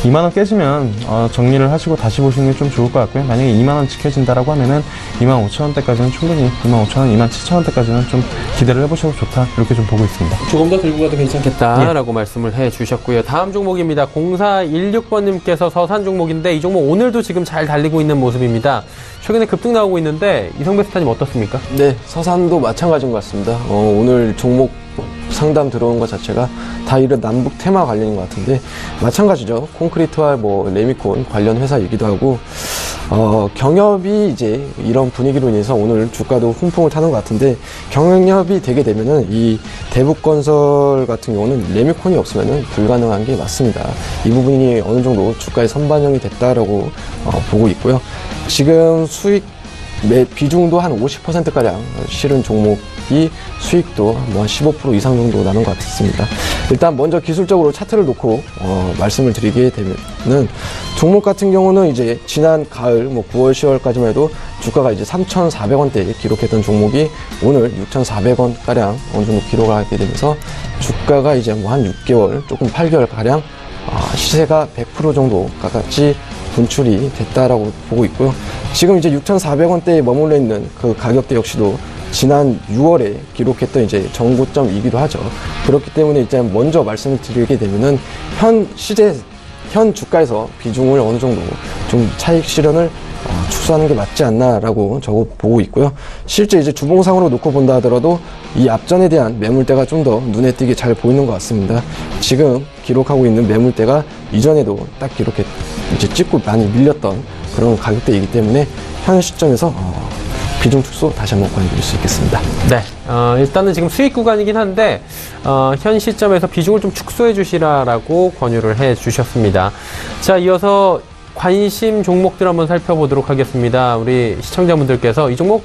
2만 원 깨지면 정리를 하시고 다시 보시는 게 좀 좋을 것 같고요. 만약에 2만 원 지켜진다라고 하면은 25,000원대까지는 충분히 27,000원, 27,000원대까지는 좀 기대를 해보셔도 좋다 이렇게 좀 보고 있습니다. 조금 더 들고 가도 괜찮겠다라고 말씀을 해주셨고요. 다음 종목입니다. 0416번님께서 서산 종목인데 이 종목 오늘도 지금 잘 달리고 있는 모습입니다. 최근에 급등 나오고 있는데 이성배 스타님 어떻습니까? 네, 서산도 마찬가지인 것 같습니다. 오늘 종목 상담 들어온 것 자체가 다 이런 남북 테마 관련인 것 같은데 마찬가지죠. 콘크리트와 뭐 레미콘 관련 회사이기도 하고 경협이 이제 이런 분위기로 인해서 오늘 주가도 훈풍을 타는 것 같은데 경협이 되게 되면은 이 대북건설 같은 경우는 레미콘이 없으면은 불가능한 게 맞습니다. 이 부분이 어느 정도 주가에 선반영이 됐다라고 보고 있고요. 지금 수익 비중도 한 50%가량 실은 종목이 수익도 뭐 한 15% 이상 정도 나는 것 같습니다. 일단 먼저 기술적으로 차트를 놓고 말씀을 드리게 되면은 종목 같은 경우는 이제 지난 가을 뭐 9월 10월까지만 해도 주가가 이제 3,400원대에 기록했던 종목이 오늘 6,400원 가량 어느 정도 기록을 하게 되면서 주가가 이제 뭐 한 6개월 조금 8개월 가량 시세가 100% 정도 가깝지 분출이 됐다라고 보고 있고요. 지금 이제 6,400원대에 머물러 있는 그 가격대 역시도 지난 6월에 기록했던 이제 정고점이기도 하죠. 그렇기 때문에 이제 먼저 말씀을 드리게 되면은 현 주가에서 비중을 어느 정도 좀 차익 실현을 축소하는 게 맞지 않나라고 저거 보고 있고요. 실제 이제 주봉상으로 놓고 본다 하더라도 이 앞전에 대한 매물대가 좀 더 눈에 띄게 잘 보이는 것 같습니다. 지금 기록하고 있는 매물대가 이전에도 딱 이렇게 이제 찍고 많이 밀렸던 그런 가격대이기 때문에 현 시점에서 비중 축소 다시 한번 권해드릴 수 있겠습니다. 네, 일단은 지금 수익 구간이긴 한데 현 시점에서 비중을 좀 축소해 주시라라고 권유를 해 주셨습니다. 자, 이어서 관심 종목들 한번 살펴보도록 하겠습니다. 우리 시청자분들께서 이 종목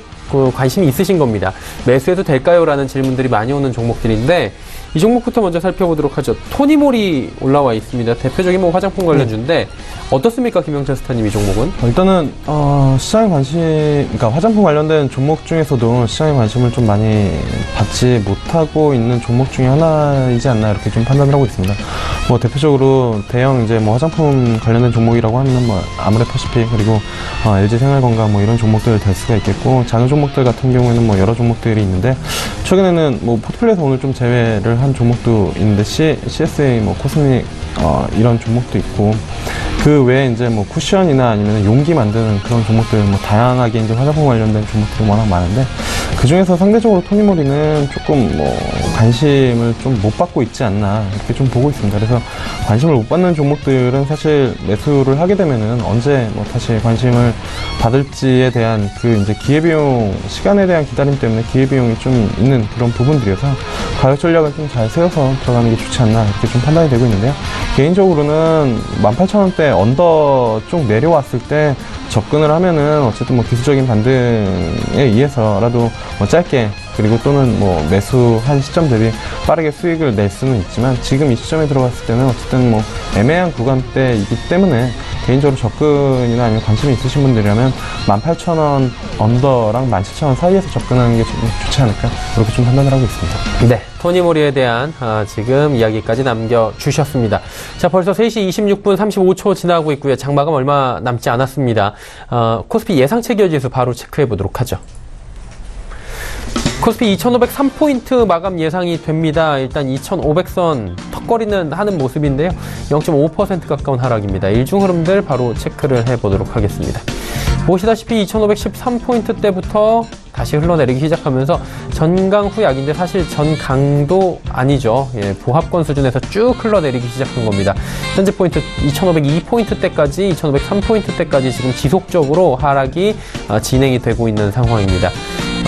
관심이 있으신 겁니다. 매수해도 될까요? 라는 질문들이 많이 오는 종목들인데 이 종목부터 먼저 살펴보도록 하죠. 토니모리 올라와 있습니다. 대표적인 뭐 화장품 관련주인데 어떻습니까, 김영철 스타님 이 종목은? 일단은 시장의 관심, 그러니까 화장품 관련된 종목 중에서도 시장의 관심을 좀 많이 받지 못하고 있는 종목 중에 하나이지 않나 이렇게 좀 판단을 하고 있습니다. 뭐 대표적으로 대형 이제 뭐 화장품 관련된 종목이라고 하면 뭐 아무래퍼시픽 그리고 LG생활건강 뭐 이런 종목들 될 수가 있겠고 작은 종목들 같은 경우에는 뭐 여러 종목들이 있는데 최근에는 뭐 포트폴리오에서 오늘 좀 제외를 한 종목도 있는데 CSA 뭐 코스메틱 이런 종목도 있고 그 외에 이제 뭐 쿠션이나 아니면 용기 만드는 그런 종목들 뭐 다양하게 이제 화장품 관련된 종목들이 워낙 많은데 그 중에서 상대적으로 토니모리는 조금 뭐 관심을 좀 못 받고 있지 않나 이렇게 좀 보고 있습니다. 그래서 관심을 못 받는 종목들은 사실 매수를 하게 되면은 언제 뭐 다시 관심을 받을지에 대한 그 이제 기회비용 시간에 대한 기다림 때문에 기회비용이 좀 있는 그런 부분들이어서 가격 전략을 좀 잘 세워서 들어가는 게 좋지 않나 이렇게 좀 판단이 되고 있는데요. 개인적으로는 18,000원대 언더 쪽 내려왔을 때 접근을 하면은 어쨌든 뭐 기술적인 반등에 의해서라도 뭐 짧게 그리고 또는 뭐 매수한 시점 대비 빠르게 수익을 낼 수는 있지만 지금 이 시점에 들어갔을 때는 어쨌든 뭐 애매한 구간대이기 때문에 개인적으로 접근이나 아니면 관심이 있으신 분들이라면 18,000원 언더랑 17,000원 사이에서 접근하는 게 좀 좋지 않을까 그렇게 좀 판단을 하고 있습니다. 네, 토니모리에 대한 지금 이야기까지 남겨주셨습니다. 자, 벌써 3시 26분 35초 지나고 있고요. 장마감 얼마 남지 않았습니다. 코스피 예상체 기여지수 바로 체크해 보도록 하죠. 코스피 2,503포인트 마감 예상이 됩니다. 일단 2,500선 턱걸이는 하는 모습인데요. 0.5% 가까운 하락입니다. 일중 흐름들 바로 체크를 해보도록 하겠습니다. 보시다시피 2513포인트대부터 다시 흘러내리기 시작하면서 전강 후약인데 사실 전강도 아니죠. 예, 보합권 수준에서 쭉 흘러내리기 시작한 겁니다. 현재 포인트 2502포인트대까지 2503포인트대까지 지금 지속적으로 하락이 진행이 되고 있는 상황입니다.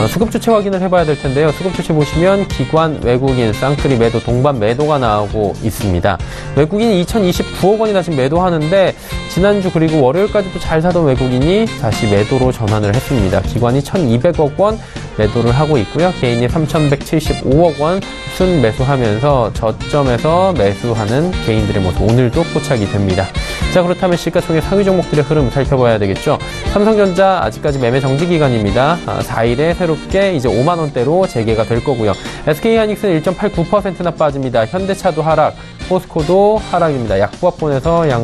수급 주체 확인을 해봐야 될 텐데요. 수급 주체 보시면 기관, 외국인, 쌍끌이 매도, 동반 매도가 나오고 있습니다. 외국인이 2029억 원이나 지금 매도하는데 지난주 그리고 월요일까지도 잘 사던 외국인이 다시 매도로 전환을 했습니다. 기관이 1,200억 원 매도를 하고 있고요. 개인이 3,175억 원 순 매수하면서 저점에서 매수하는 개인들의 모습 오늘도 포착이 됩니다. 자, 그렇다면 시가총액 상위 종목들의 흐름 살펴봐야 되겠죠. 삼성전자 아직까지 매매 정지 기간입니다. 4일에 새롭게 이제 5만 원대로 재개가 될 거고요. SK하이닉스는 1.89%나 빠집니다. 현대차도 하락, 포스코도 하락입니다. 약부합권에서 양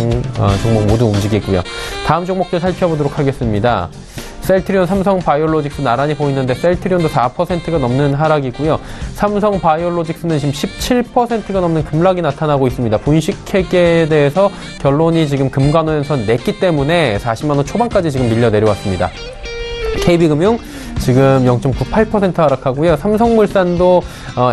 종목 모두 움직이고요. 다음 종목들 살펴보도록 하겠습니다. 셀트리온, 삼성바이오로직스 나란히 보이는데 셀트리온도 4%가 넘는 하락이고요. 삼성바이오로직스는 지금 17%가 넘는 급락이 나타나고 있습니다. 분식회계에 대해서 결론이 지금 금관원에서 냈기 때문에 40만 원 초반까지 지금 밀려 내려왔습니다. KB금융 지금 0.98% 하락하고요. 삼성물산도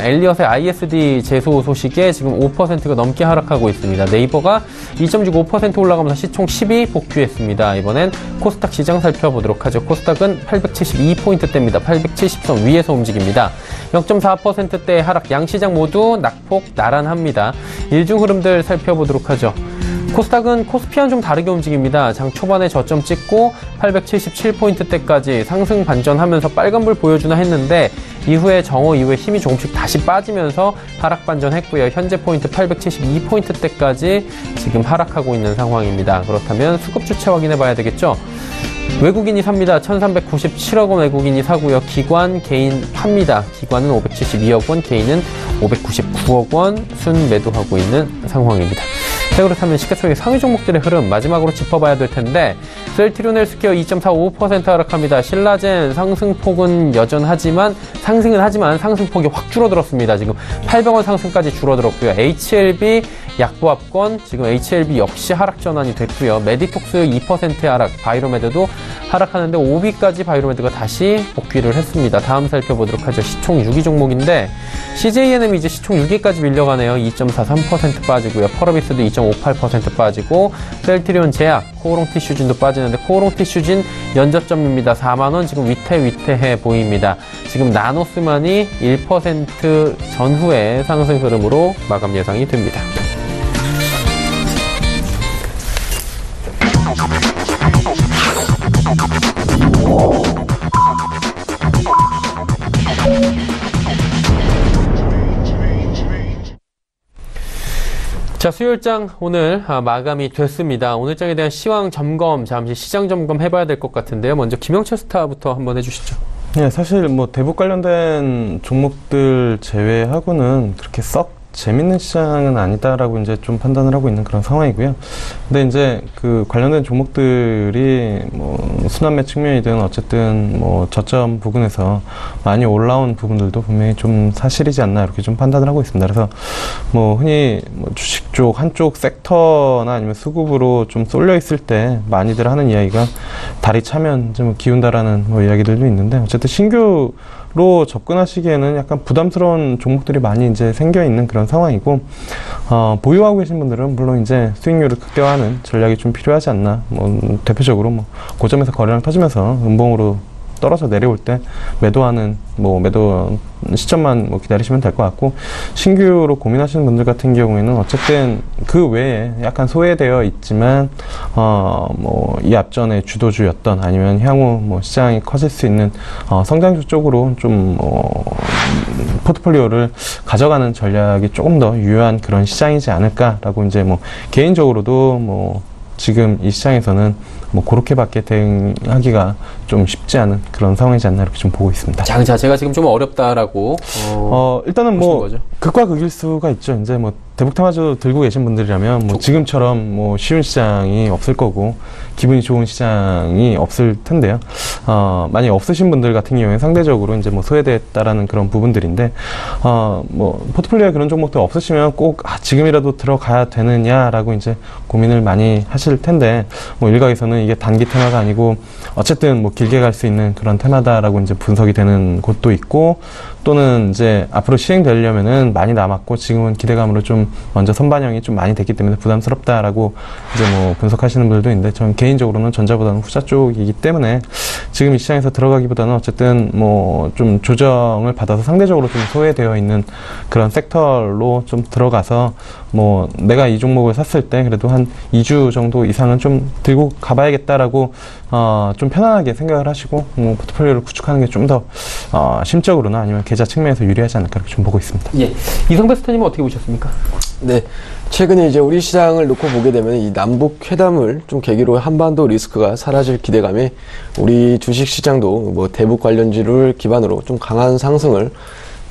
엘리엇의 ISD 제소 소식에 지금 5%가 넘게 하락하고 있습니다. 네이버가 2.65% 올라가면서 시총 10위 복귀했습니다. 이번엔 코스닥 시장 살펴보도록 하죠. 코스닥은 872포인트대입니다. 870선 위에서 움직입니다. 0.4%대 하락, 양시장 모두 낙폭 나란합니다. 일중 흐름들 살펴보도록 하죠. 코스닥은 코스피와는 좀 다르게 움직입니다. 장 초반에 저점 찍고 877포인트대까지 상승 반전하면서 빨간불 보여주나 했는데 이후에 정오 이후에 힘이 조금씩 다시 빠지면서 하락 반전했고요. 현재 포인트 872포인트대까지 지금 하락하고 있는 상황입니다. 그렇다면 수급 주체 확인해 봐야 되겠죠. 외국인이 삽니다. 1397억 원 외국인이 사고요. 기관, 개인 팝니다. 기관은 572억 원, 개인은 599억 원 순 매도하고 있는 상황입니다. 자, 그렇다면 시가총액 상위 종목들의 흐름 마지막으로 짚어봐야 될 텐데 셀트리온 헬스케어 2.45% 하락합니다. 신라젠 상승폭은 여전하지만 상승폭이 확 줄어들었습니다. 지금 800원 상승까지 줄어들었고요. HLB 약보합권 지금 HLB 역시 하락 전환이 됐고요. 메디톡스 2%의 하락, 바이로메드도 하락하는데 5위까지 바이로메드가 다시 복귀를 했습니다. 다음 살펴보도록 하죠. 시총 6위 종목인데 CJNM이 이제 시총 6위까지 밀려가네요. 2.43% 빠지고요. 펄어비스도 2.58% 빠지고 셀트리온 제약, 코오롱 티슈진도 빠지는데 코오롱 티슈진 연저점입니다. 4만원 지금 위태위태해 보입니다. 지금 나노스만이 1% 전후의 상승 흐름으로 마감 예상이 됩니다. 자, 수요일장 오늘 마감이 됐습니다. 오늘장에 대한 시황 점검, 잠시 시장 점검 해봐야 될 것 같은데요. 먼저 김영철 스타부터 한번 해주시죠. 네, 사실 뭐 대북 관련된 종목들 제외하고는 그렇게 썩 재밌는 시장은 아니다라고 이제 좀 판단을 하고 있는 그런 상황이고요. 근데 이제 그 관련된 종목들이 뭐 순환매 측면이든 어쨌든 뭐 저점 부근에서 많이 올라온 부분들도 분명히 좀 사실이지 않나 이렇게 좀 판단을 하고 있습니다. 그래서 뭐 흔히 뭐 주식 쪽 한쪽 섹터나 아니면 수급으로 좀 쏠려 있을 때 많이들 하는 이야기가 다리 차면 좀 기운다라는 뭐 이야기들도 있는데 어쨌든 신규로 접근하시기에는 약간 부담스러운 종목들이 많이 이제 생겨 있는 그런 상황이고, 보유하고 계신 분들은 물론 이제 수익률을 극대화하는 전략이 좀 필요하지 않나. 뭐 대표적으로 뭐 고점에서 거래량 터지면서 음봉으로 떨어져 내려올 때 매도하는 뭐 매도 시점만 뭐 기다리시면 될 것 같고, 신규로 고민하시는 분들 같은 경우에는 어쨌든 그 외에 약간 소외되어 있지만 뭐 이 앞전에 주도주였던 아니면 향후 뭐 시장이 커질 수 있는 성장주 쪽으로 좀 포트폴리오를 가져가는 전략이 조금 더 유효한 그런 시장이지 않을까라고 이제 뭐 개인적으로도 뭐 지금 이 시장에서는 뭐 그렇게밖에 대응하기가 좀 쉽지 않은 그런 상황이지 않나 이렇게 좀 보고 있습니다. 장 자체가 지금 좀 어렵다라고 일단은 뭐 거죠? 극과 극일 수가 있죠. 이제 뭐 대북테마주 들고 계신 분들이라면 뭐 지금처럼 뭐 쉬운 시장이 없을 거고 기분이 좋은 시장이 없을 텐데요. 만약 없으신 분들 같은 경우에 상대적으로 이제 뭐 소외됐다라는 그런 부분들인데, 뭐 포트폴리오에 그런 종목들 없으시면 꼭 지금이라도 들어가야 되느냐라고 이제 고민을 많이 하실 텐데, 뭐 일각에서는 이게 단기 테마가 아니고 어쨌든 뭐 길게 갈 수 있는 그런 테마다라고 이제 분석이 되는 곳도 있고, 또는 이제 앞으로 시행되려면은 많이 남았고 지금은 기대감으로 좀 먼저 선반영이 좀 많이 됐기 때문에 부담스럽다라고 이제 뭐 분석하시는 분들도 있는데, 저는 개인적으로는 전자보다는 후자 쪽이기 때문에 지금 이 시장에서 들어가기보다는 어쨌든 뭐 좀 조정을 받아서 상대적으로 좀 소외되어 있는 그런 섹터로 좀 들어가서 뭐 내가 이 종목을 샀을 때 그래도 한 2주 정도 이상은 좀 들고 가봐야겠다라고 좀 편안하게 생각을 하시고 뭐 포트폴리오를 구축하는 게 좀 더 심적으로나 아니면 계좌 측면에서 유리하지 않을까 좀 보고 있습니다. 예. 이성배 스타님은 어떻게 보셨습니까? 네. 최근에 이제 우리 시장을 놓고 보게 되면 이 남북 회담을 좀 계기로 한반도 리스크가 사라질 기대감에 우리 주식 시장도 뭐 대북 관련주를 기반으로 좀 강한 상승을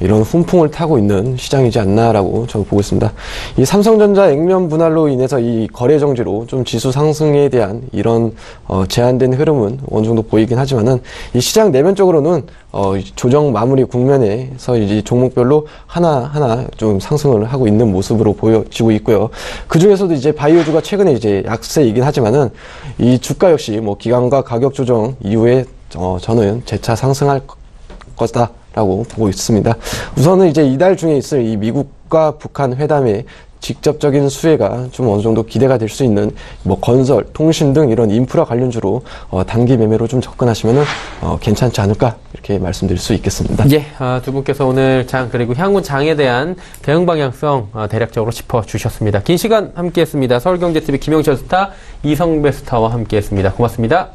이런 훈풍을 타고 있는 시장이지 않나라고 저는 보고 있습니다. 이 삼성전자 액면 분할로 인해서 이 거래 정지로 좀 지수 상승에 대한 이런 제한된 흐름은 어느 정도 보이긴 하지만은 이 시장 내면적으로는 조정 마무리 국면에서 이제 종목별로 하나하나 좀 상승을 하고 있는 모습으로 보여지고 있고요. 그 중에서도 이제 바이오주가 최근에 이제 약세이긴 하지만은 이 주가 역시 뭐 기관과 가격 조정 이후에 저는 재차 상승할 거다. 라고 보고 있습니다. 우선은 이제 이달 중에 있을 이 미국과 북한 회담의 직접적인 수혜가 좀 어느 정도 기대가 될 수 있는 뭐 건설, 통신 등 이런 인프라 관련주로 단기 매매로 좀 접근하시면은 괜찮지 않을까 이렇게 말씀드릴 수 있겠습니다. 예, 두 분께서 오늘 장 그리고 향후 장에 대한 대응 방향성 대략적으로 짚어주셨습니다. 긴 시간 함께했습니다. 서울경제TV 김영철 스타, 이성배 스타와 함께했습니다. 고맙습니다.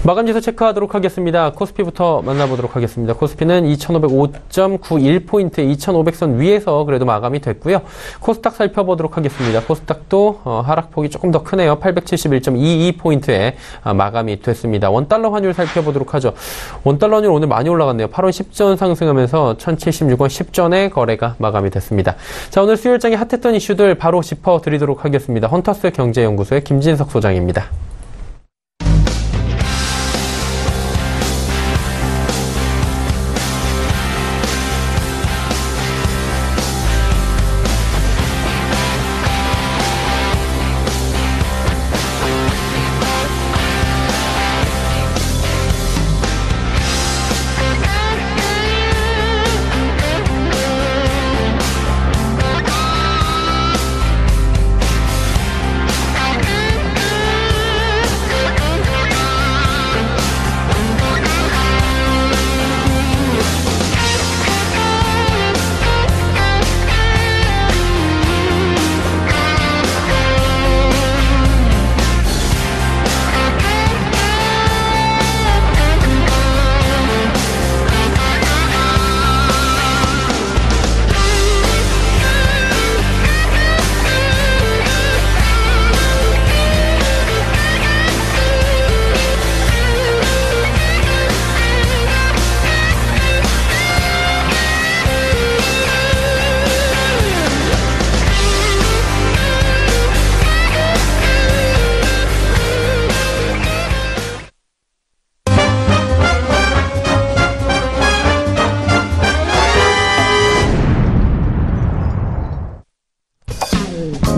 마감지수 체크하도록 하겠습니다. 코스피부터 만나보도록 하겠습니다. 코스피는 2505.91포인트 2500선 위에서 그래도 마감이 됐고요. 코스닥 살펴보도록 하겠습니다. 코스닥도 하락폭이 조금 더 크네요. 871.22포인트에 마감이 됐습니다. 원달러 환율 살펴보도록 하죠. 원달러 환율 오늘 많이 올라갔네요. 8원 10전 상승하면서 1076원 10전에 거래가 마감이 됐습니다. 자, 오늘 수요일장에 핫했던 이슈들 바로 짚어드리도록 하겠습니다. 헌터스 경제연구소의 김진석 소장입니다.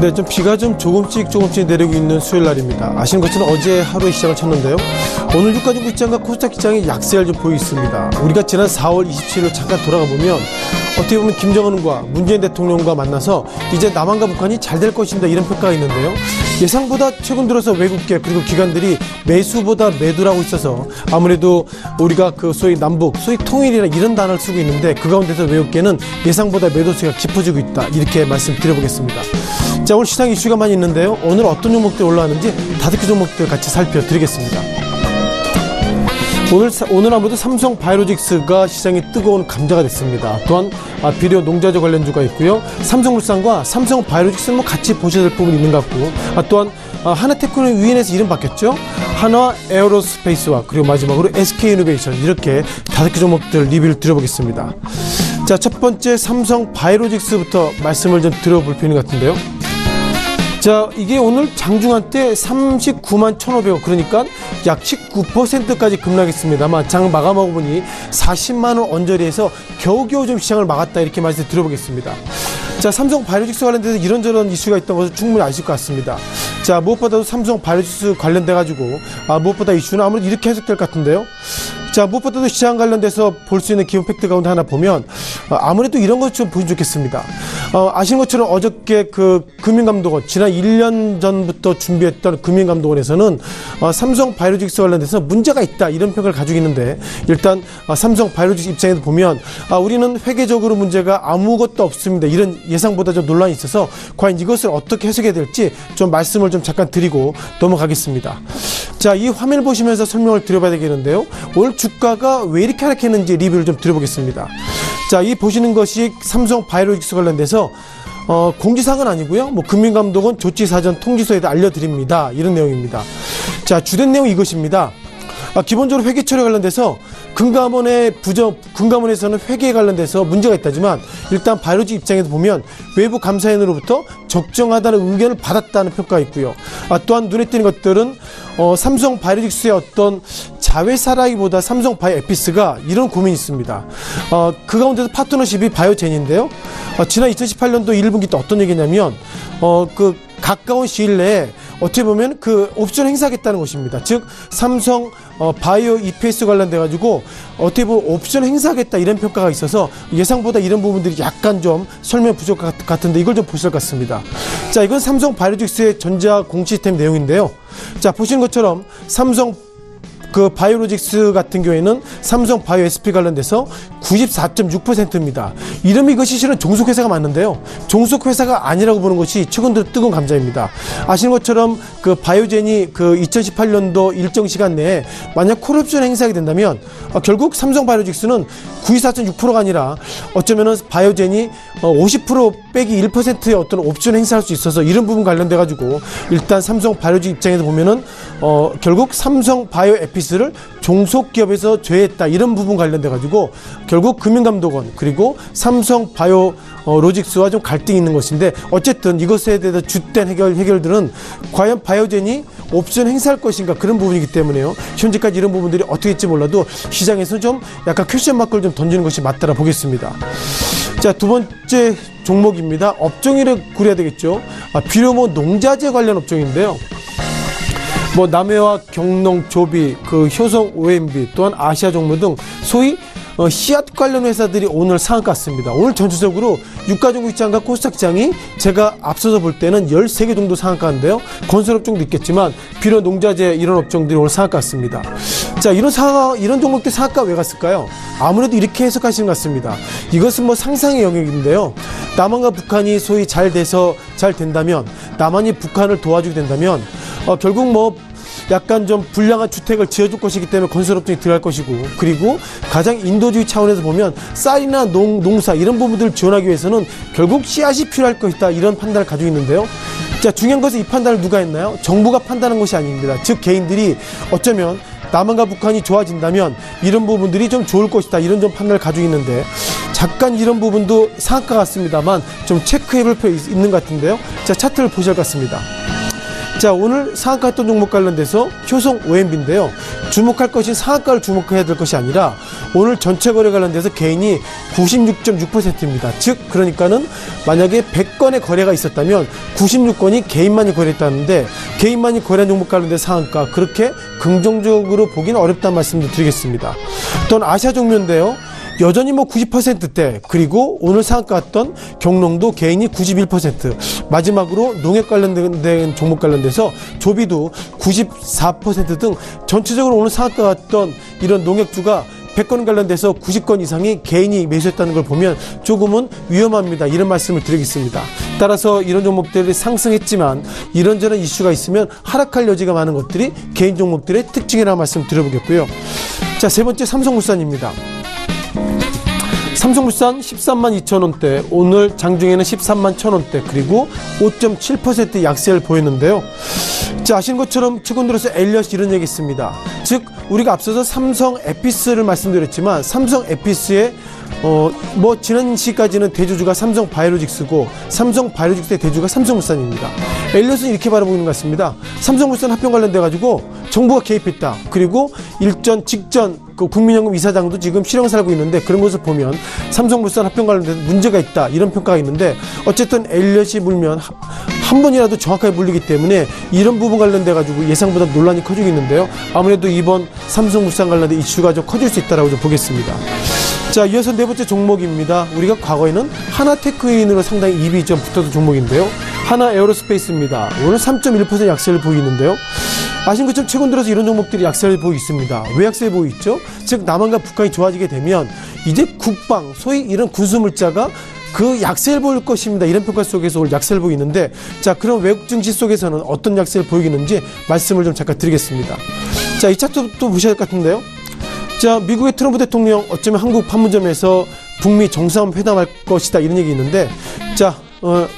네, 좀 비가 좀 조금씩 내리고 있는 수요일 날입니다. 아시는 것처럼 어제 하루의 시장을 쳤는데요. 오늘 유가증권 시장과 코스닥 시장이 약세를 좀 보이고 있습니다. 우리가 지난 4월 27일 잠깐 돌아가 보면 어떻게 보면 김정은과 문재인 대통령과 만나서 이제 남한과 북한이 잘 될 것입니다. 이런 평가가 있는데요. 예상보다 최근 들어서 외국계 그리고 기관들이 매수보다 매도를 하고 있어서 아무래도 우리가 그 소위 남북, 소위 통일이나 이런 단어를 쓰고 있는데 그 가운데서 외국계는 예상보다 매도세가 깊어지고 있다. 이렇게 말씀드려보겠습니다. 자, 오늘 시장 이슈가 많이 있는데요. 오늘 어떤 종목들이 올라왔는지 5개 종목들 같이 살펴드리겠습니다. 오늘 아무래도 삼성 바이오로직스가 시장이 뜨거운 감자가 됐습니다. 또한 비료 농자재 관련주가 있고요. 삼성물산과 삼성 바이오로직스는 뭐 같이 보셔야 될 부분이 있는 것 같고, 또한 하나테크놀로지 위엔에서 이름 바뀌었죠. 한화 에어로스페이스와 그리고 마지막으로 SK이노베이션, 이렇게 5개 종목들 리뷰를 드려보겠습니다. 자, 첫 번째 삼성 바이오로직스부터 말씀을 좀 들어볼 필요 있는 것 같은데요. 자, 이게 오늘 장중한 때 39만 1,500원, 그러니까 약 19%까지 급락했습니다만 장 마감하고 보니 40만 원 언저리에서 겨우겨우 좀 시장을 막았다, 이렇게 말씀 드려보겠습니다. 자, 삼성 바이오로직스 관련돼서 이런저런 이슈가 있던 것을 충분히 아실 것 같습니다. 자, 무엇보다도 삼성 바이오로직스 관련돼가지고 무엇보다 이슈는 아무래도 이렇게 해석될 것 같은데요. 자, 무엇보다도 시장 관련돼서 볼 수 있는 기본 팩트 가운데 하나 보면 아무래도 이런 것 좀 보시면 좋겠습니다. 아시는 것처럼 어저께 그 금융감독원, 지난 1년 전부터 준비했던 금융감독원에서는 삼성 바이오로직스 관련돼서 문제가 있다, 이런 평가를 가지고 있는데, 일단 삼성 바이오로직스 입장에서 보면 우리는 회계적으로 문제가 아무것도 없습니다, 이런 예상보다 좀 논란이 있어서 과연 이것을 어떻게 해석해야 될지 좀 말씀을 좀 잠깐 드리고 넘어가겠습니다. 자, 이 화면을 보시면서 설명을 드려봐야 되겠는데요. 오늘 주가가 왜 이렇게 하락했는지 리뷰를 좀 드려보겠습니다. 자, 이 보시는 것이 삼성 바이오로직스 관련돼서 공지사항은 아니고요. 금융감독원 조치사전 통지서에도 알려드립니다, 이런 내용입니다. 자, 주된 내용 이것입니다. 기본적으로 회계 처리 관련돼서 금감원에서는 회계에 관련돼서 문제가 있다지만, 일단 바이오로직스 입장에서 보면 외부 감사인으로부터 적정하다는 의견을 받았다는 평가가 있고요. 또한 눈에 띄는 것들은 삼성 바이오로직스의 어떤 자회사라기보다 삼성 바이오에피스가 이런 고민이 있습니다. 그 가운데서 파트너십이 바이오젠인데요. 지난 2018년도 1분기 때 어떤 얘기냐면 그 가까운 시일 내에 어떻게 보면 그 옵션 행사하겠다는 것입니다. 즉 삼성 바이오 EPS 관련돼 가지고 어떻게 보면 옵션 행사하겠다, 이런 평가가 있어서 예상보다 이런 부분들이 약간 좀 설명 부족 같은데 이걸 좀 보실 것 같습니다. 자, 이건 삼성 바이오로직스의 전자 공시스템 내용인데요. 자, 보시는 것처럼 삼성 그 바이오로직스 같은 경우에는 삼성 바이오 SP 관련돼서 94.6%입니다. 이름이 이것이 실은 종속회사가 맞는데요. 종속회사가 아니라고 보는 것이 최근 들어 뜨거운 감자입니다. 아시는 것처럼 그 바이오젠이 그 2018년도 일정 시간 내에 만약 콜옵션 행사하게 된다면 결국 삼성 바이오로직스는 94.6%가 아니라 어쩌면은 바이오젠이 50% 빼기 1%의 어떤 옵션 행사할 수 있어서 이런 부분 관련돼 가지고 일단 삼성 바이오로직스 입장에서 보면은 결국 삼성 바이오 에피스를 종속기업에서 제외했다, 이런 부분 관련돼 가지고 결국 금융감독원 그리고 삼성 바이오로직스와 좀 갈등이 있는 것인데, 어쨌든 이것에 대해서 주된 해결들은 과연 바이오젠이 옵션 행사할 것인가, 그런 부분이기 때문에요. 현재까지 이런 부분들이 어떻게 될지 몰라도 시장에서 좀 약간 퀘스천 마크를 좀 던지는 것이 맞다라 보겠습니다. 자, 두 번째 종목입니다. 업종을 구려야 되겠죠. 비료 농자재 관련 업종인데요. 남해와 경농, 조비, 효성, OMB, 또한 아시아 종목 등 소위 씨앗 관련 회사들이 오늘 상한가 같습니다. 오늘 전체적으로 유가종목시장과 코스닥시장이 제가 앞서서 볼 때는 13개 정도 상한가인데요. 건설업종도 있겠지만 비료 농자재 이런 업종들이 오늘 상한가 같습니다. 자, 이런 종목들 상한가 왜 갔을까요? 아무래도 이렇게 해석하시는 것 같습니다. 이것은 상상의 영역인데요. 남한과 북한이 소위 잘 된다면, 남한이 북한을 도와주게 된다면 결국 약간 좀 불량한 주택을 지어줄 것이기 때문에 건설업종이 들어갈 것이고, 그리고 가장 인도주의 차원에서 보면 쌀이나 농사 이런 부분들을 지원하기 위해서는 결국 씨앗이 필요할 것이다, 이런 판단을 가지고 있는데요. 자, 중요한 것은 이 판단을 누가 했나요? 정부가 판단한 것이 아닙니다. 즉 개인들이 어쩌면 남한과 북한이 좋아진다면 이런 부분들이 좀 좋을 것이다, 이런 좀 판단을 가지고 있는데, 잠깐 이런 부분도 상한가 같습니다만 좀 체크해볼 필요 있는 것 같은데요. 자, 차트를 보실 것 같습니다. 자, 오늘 상한가 했던 종목 관련돼서 효성 OMB인데요. 주목할 것이 상한가를 주목해야 될 것이 아니라 오늘 전체 거래 관련돼서 개인이 96.6%입니다. 즉 그러니까는 만약에 100건의 거래가 있었다면 96건이 개인만이 거래했다는데, 개인만이 거래한 종목 관련돼서 상한가, 그렇게 긍정적으로 보기는 어렵다는 말씀도 드리겠습니다. 또한 아시아 종묘인데요. 여전히 90%대, 그리고 오늘 상한가 갔던 경농도 개인이 91%, 마지막으로 농협 관련된 종목 관련돼서 조비도 94% 등 전체적으로 오늘 상한가 갔던 이런 농협주가 100건 관련돼서 90건 이상이 개인이 매수했다는 걸 보면 조금은 위험합니다, 이런 말씀을 드리겠습니다. 따라서 이런 종목들이 상승했지만 이런저런 이슈가 있으면 하락할 여지가 많은 것들이 개인 종목들의 특징이라는 말씀 드려보겠고요. 자, 세 번째 삼성물산입니다. 삼성물산 13만 2천 원대, 오늘 장중에는 13만 1천 원대, 그리고 5.7% 약세를 보였는데요. 자, 아시는 것처럼 최근 들어서 엘리엇이 이런 얘기 있습니다. 즉, 우리가 앞서서 삼성 에피스를 말씀드렸지만, 삼성 에피스의 지난 시까지는 대주주가 삼성 바이오로직스고, 삼성 바이오로직스의 대주가 삼성물산입니다. 엘리엇은 이렇게 바라보는 것 같습니다. 삼성물산 합병 관련돼가지고 정부가 개입했다. 그리고 직전 그 국민연금 이사장도 지금 실형 살고 있는데, 그런 것을 보면 삼성물산 합병 관련돼서 문제가 있다, 이런 평가가 있는데, 어쨌든 엘리엇이 물면 한 번이라도 정확하게 물리기 때문에 이런 부분 관련돼가지고 예상보다 논란이 커지고 있는데요. 아무래도 이번 삼성물산 관련된 이슈가 좀 커질 수 있다라고 좀 보겠습니다. 자, 이어서 네 번째 종목입니다. 우리가 과거에는 하나테크인으로 상당히 입이 좀 붙었던 종목인데요. 하나에어로스페이스입니다. 오늘 3.1% 약세를 보이는데요. 아시는 것처럼 최근 들어서 이런 종목들이 약세를 보이고 있습니다. 왜 약세를 보이고 있죠? 즉, 남한과 북한이 좋아지게 되면 이제 국방, 소위 이런 군수물자가 그 약세를 보일 것입니다. 이런 평가 속에서 오늘 약세를 보이고 있는데, 자, 그럼 외국 증시 속에서는 어떤 약세를 보이는지 말씀을 좀 잠깐 드리겠습니다. 자, 이 차트 또 보셔야 할 것 같은데요. 자, 미국의 트럼프 대통령 어쩌면 한국 판문점에서 북미 정상회담 회담할 것이다, 이런 얘기 있는데, 자,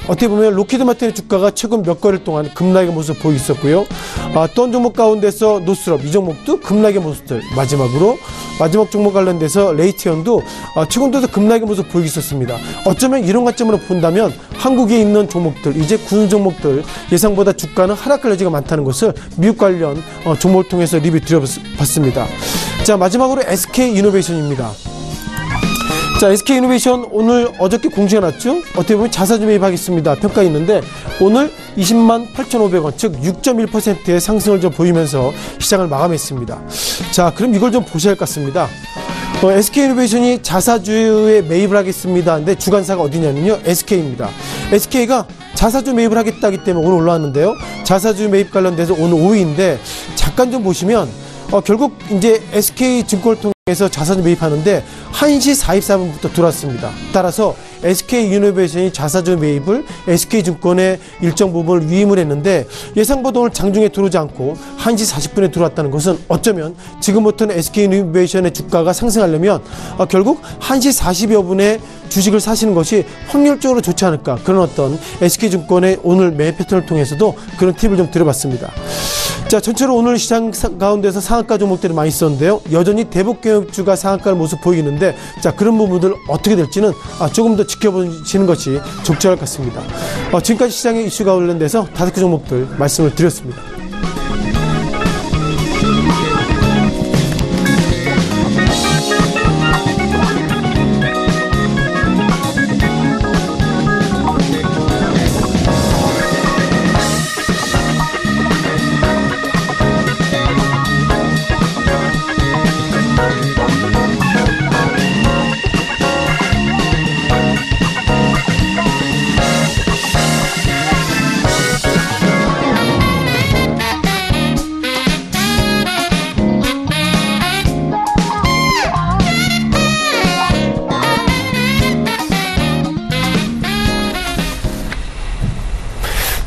어떻게 보면 로키드 마틴의 주가가 최근 몇 거래일 동안 급락의 모습을 보이고 있었고요. 또 종목 가운데서 노스럽, 이 종목도 급락의 모습들, 마지막 종목 관련돼서 레이티언도 최근 들어서 급락의 모습을 보이고 있었습니다. 어쩌면 이런 관점으로 본다면 한국에 있는 종목들, 이제 군수 종목들 예상보다 주가는 하락할 여지가 많다는 것을 미국 관련 종목을 통해서 리뷰 드려봤습니다. 자, 마지막으로 SK이노베이션입니다. 자, SK이노베이션 오늘 어저께 공시가 났죠? 어떻게 보면 자사주 매입하겠습니다 평가 있는데, 오늘 20만 8,500원, 즉 6.1%의 상승을 좀 보이면서 시장을 마감했습니다. 자, 그럼 이걸 좀 보셔야 할 것 같습니다. SK이노베이션이 자사주에 매입을 하겠습니다. 근데 주관사가 어디냐면요, SK입니다. SK가 자사주 매입을 하겠다기 때문에 오늘 올라왔는데요. 자사주 매입 관련돼서 오늘 5위인데, 잠깐 좀 보시면 결국 이제 SK증권을 통해서 자사주 매입하는데 1시 44분부터 들어왔습니다. 따라서 SK이노베이션이 자사주 매입을 SK증권의 일정 부분을 위임을 했는데, 예상보다 오늘 장중에 들어오지 않고 1시 40분에 들어왔다는 것은 어쩌면 지금부터는 SK이노베이션의 주가가 상승하려면 결국 1시 40여 분에 주식을 사시는 것이 확률적으로 좋지 않을까, 그런 어떤 SK증권의 오늘 매입 패턴을 통해서도 그런 팁을 좀 드려봤습니다. 자, 전체로 오늘 시장 가운데서 상한가 종목들이 많이 있었는데요. 여전히 대북경협주가 상한가를 모습 보이는데, 자, 그런 부분들 어떻게 될지는 조금 더 지켜보시는 것이 적절할 것 같습니다. 지금까지 시장의 이슈가 관련돼서 5개 종목들 말씀을 드렸습니다.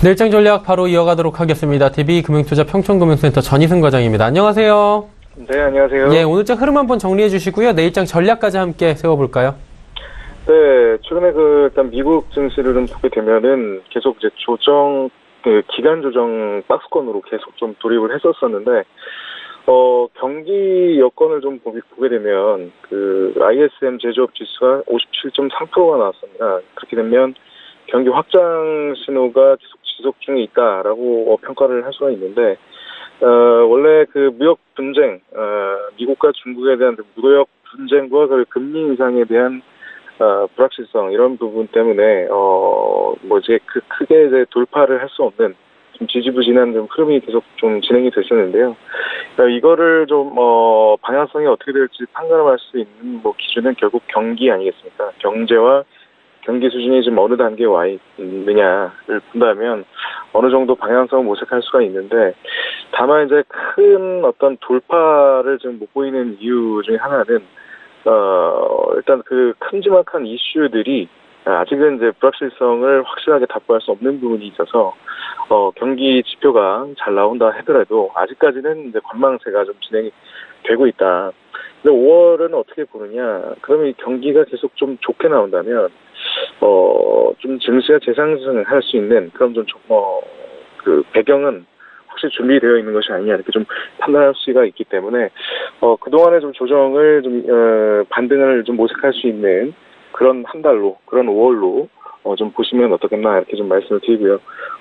내일장 전략 바로 이어가도록 하겠습니다. DB금융투자 평촌금융센터 전희승 과장입니다. 안녕하세요. 네, 안녕하세요. 예, 오늘장 흐름 한번 정리해 주시고요. 내일장 전략까지 함께 세워볼까요? 네, 최근에 일단 미국 증시를 좀 보게 되면은 계속 이제 기간 조정 박스권으로 계속 좀 돌입을 했었었는데, 경기 여건을 좀 보게 되면, ISM 제조업 지수가 57.3%가 나왔습니다. 그렇게 되면 경기 확장 신호가 계속 지속 중에 있다라고 평가를 할 수가 있는데, 원래 무역 분쟁, 미국과 중국에 대한 무역 분쟁과 금리 인상에 대한 불확실성, 이런 부분 때문에 크게 이제 돌파를 할 수 없는 좀 지지부진한 좀 흐름이 계속 좀 진행이 됐었는데요. 이거를 좀 방향성이 어떻게 될지 판단할 수 있는 기준은 결국 경기 아니겠습니까? 경제와 경기 수준이 지금 어느 단계에 와 있느냐를 본다면 어느 정도 방향성을 모색할 수가 있는데, 다만 이제 큰 어떤 돌파를 지금 못 보이는 이유 중에 하나는 일단 큼지막한 이슈들이 아직은 이제 불확실성을 확실하게 답보할 수 없는 부분이 있어서 경기 지표가 잘 나온다 하더라도 아직까지는 이제 관망세가 좀 진행이 되고 있다. 근데 5월은 어떻게 보느냐? 그러면 이 경기가 계속 좀 좋게 나온다면 좀 증시가 재상승을 할 수 있는 그런 그 배경은 확실히 준비되어 있는 것이 아니냐 이렇게 좀 판단할 수가 있기 때문에 그동안의 좀 조정을 좀 반등을 좀 모색할 수 있는 그런 한 달로 그런 5월로 좀 보시면 어떻겠나 이렇게 좀 말씀을 드리고요.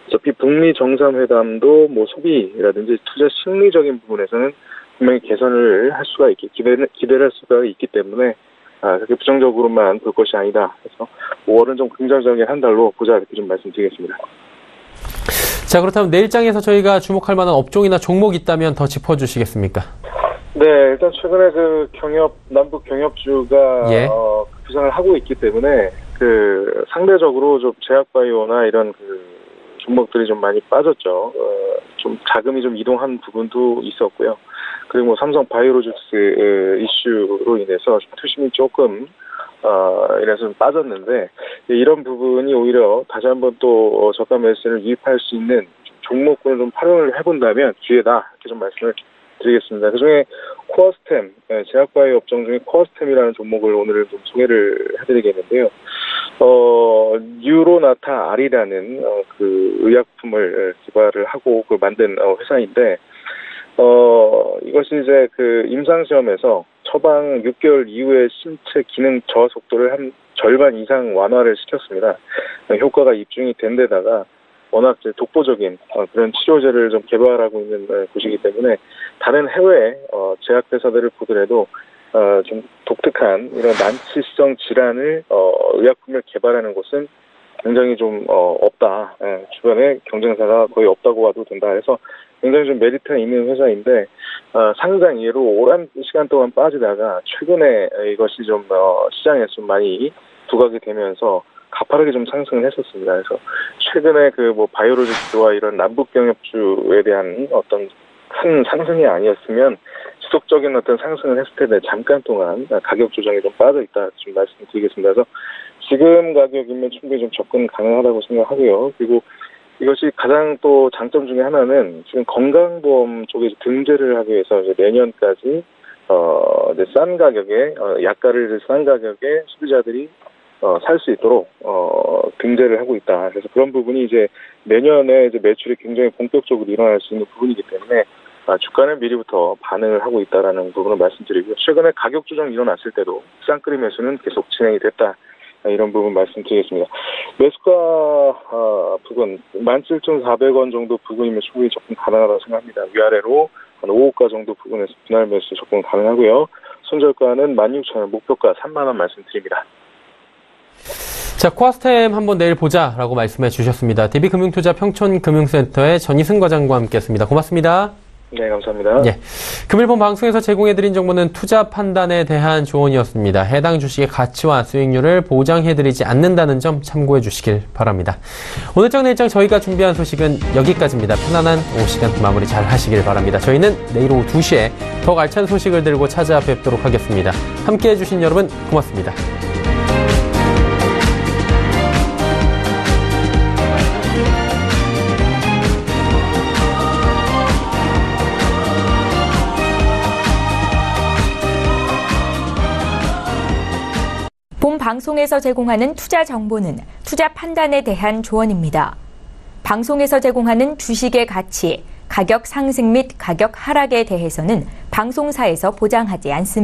어차피 북미 정상회담도 뭐 소비라든지 투자 심리적인 부분에서는 분명히 개선을 할 수가 기대를 할 수가 있기 때문에 그렇게 부정적으로만 볼 것이 아니다. 그래서 5월은 좀 긍정적인 한 달로 보자 이렇게 좀 말씀드리겠습니다. 자, 그렇다면 내일장에서 저희가 주목할 만한 업종이나 종목이 있다면 더 짚어주시겠습니까? 네, 일단 최근에 그 남북 경협주가 부상을 하고 있기 때문에 그 상대적으로 좀 제약바이오나 이런 그 종목들이 좀 많이 빠졌죠. 좀 자금이 좀 이동한 부분도 있었고요. 그리고 뭐 삼성 바이오로직스 이슈로 인해서 투심이 조금 이래서 좀 빠졌는데 이런 부분이 오히려 다시 한번 또 저가 매수를 유입할 수 있는 종목군을 좀 활용을 해본다면 기회다 이렇게 좀 말씀을 드리겠습니다. 그중에 코어스템, 제약바이오 업종 중에 코어스템이라는 종목을 오늘 좀 소개를 해드리겠는데요. 뉴로나타 R이라는 그 의약품을 개발을 하고 그 만든 회사인데 이것이 이제 그 임상시험에서 처방 6개월 이후에 신체 기능 저하 속도를 한 절반 이상 완화를 시켰습니다. 효과가 입증이 된 데다가 워낙 이제 독보적인 그런 치료제를 좀 개발하고 있는 곳이기 때문에 다른 해외 제약회사들을 보더라도 좀 독특한 이런 난치성 질환을 의약품을 개발하는 곳은 굉장히 좀 없다. 주변에 경쟁사가 거의 없다고 봐도 된다. 해서 굉장히 좀 메리트가 있는 회사인데 상장 이후로 오랜 시간 동안 빠지다가 최근에 이것이 좀 시장에서 좀 많이 부각이 되면서 가파르게 좀 상승을 했었습니다. 그래서 최근에 그 뭐 바이오로직스와 이런 남북 경협주에 대한 어떤 큰 상승이 아니었으면 지속적인 어떤 상승을 했을 텐데 잠깐 동안 가격 조정이 좀 빠져 있다 좀 말씀드리겠습니다. 그래서 지금 가격이면 충분히 좀 접근 가능하다고 생각하고요. 그리고 이것이 가장 또 장점 중에 하나는 지금 건강보험 쪽에 등재를 하기 위해서 이제 내년까지 이제 싼 가격에 약가를 싼 가격에 소비자들이 살 수 있도록 등재를 하고 있다. 그래서 그런 부분이 이제 내년에 이제 매출이 굉장히 본격적으로 일어날 수 있는 부분이기 때문에 주가는 미리부터 반응을 하고 있다라는 부분을 말씀드리고요. 최근에 가격 조정이 일어났을 때도 쌍끌이 매수는 계속 진행이 됐다. 이런 부분 말씀드리겠습니다. 매수가 부근 17,400원 정도 부근이면 충분히 접근 가능하다고 생각합니다. 위아래로 한 5호가 정도 부근에서 분할 매수 접근 가능하고요. 손절가는 16,000원, 목표가 3만 원 말씀드립니다. 자, 코어스템 한번 내일 보자라고 말씀해 주셨습니다. DB금융투자 평촌금융센터의 전희승 과장과 함께했습니다. 고맙습니다. 네, 감사합니다. 예, 금일본 방송에서 제공해드린 정보는 투자 판단에 대한 조언이었습니다. 해당 주식의 가치와 수익률을 보장해드리지 않는다는 점 참고해 주시길 바랍니다. 오늘장 내일장 저희가 준비한 소식은 여기까지입니다. 편안한 오후 시간 마무리 잘 하시길 바랍니다. 저희는 내일 오후 2시에 더욱 알찬 소식을 들고 찾아뵙도록 하겠습니다. 함께해 주신 여러분 고맙습니다. 본 방송에서 제공하는 투자 정보는 투자 판단에 대한 조언입니다. 방송에서 제공하는 주식의 가치, 가격 상승 및 가격 하락에 대해서는 방송사에서 보장하지 않습니다.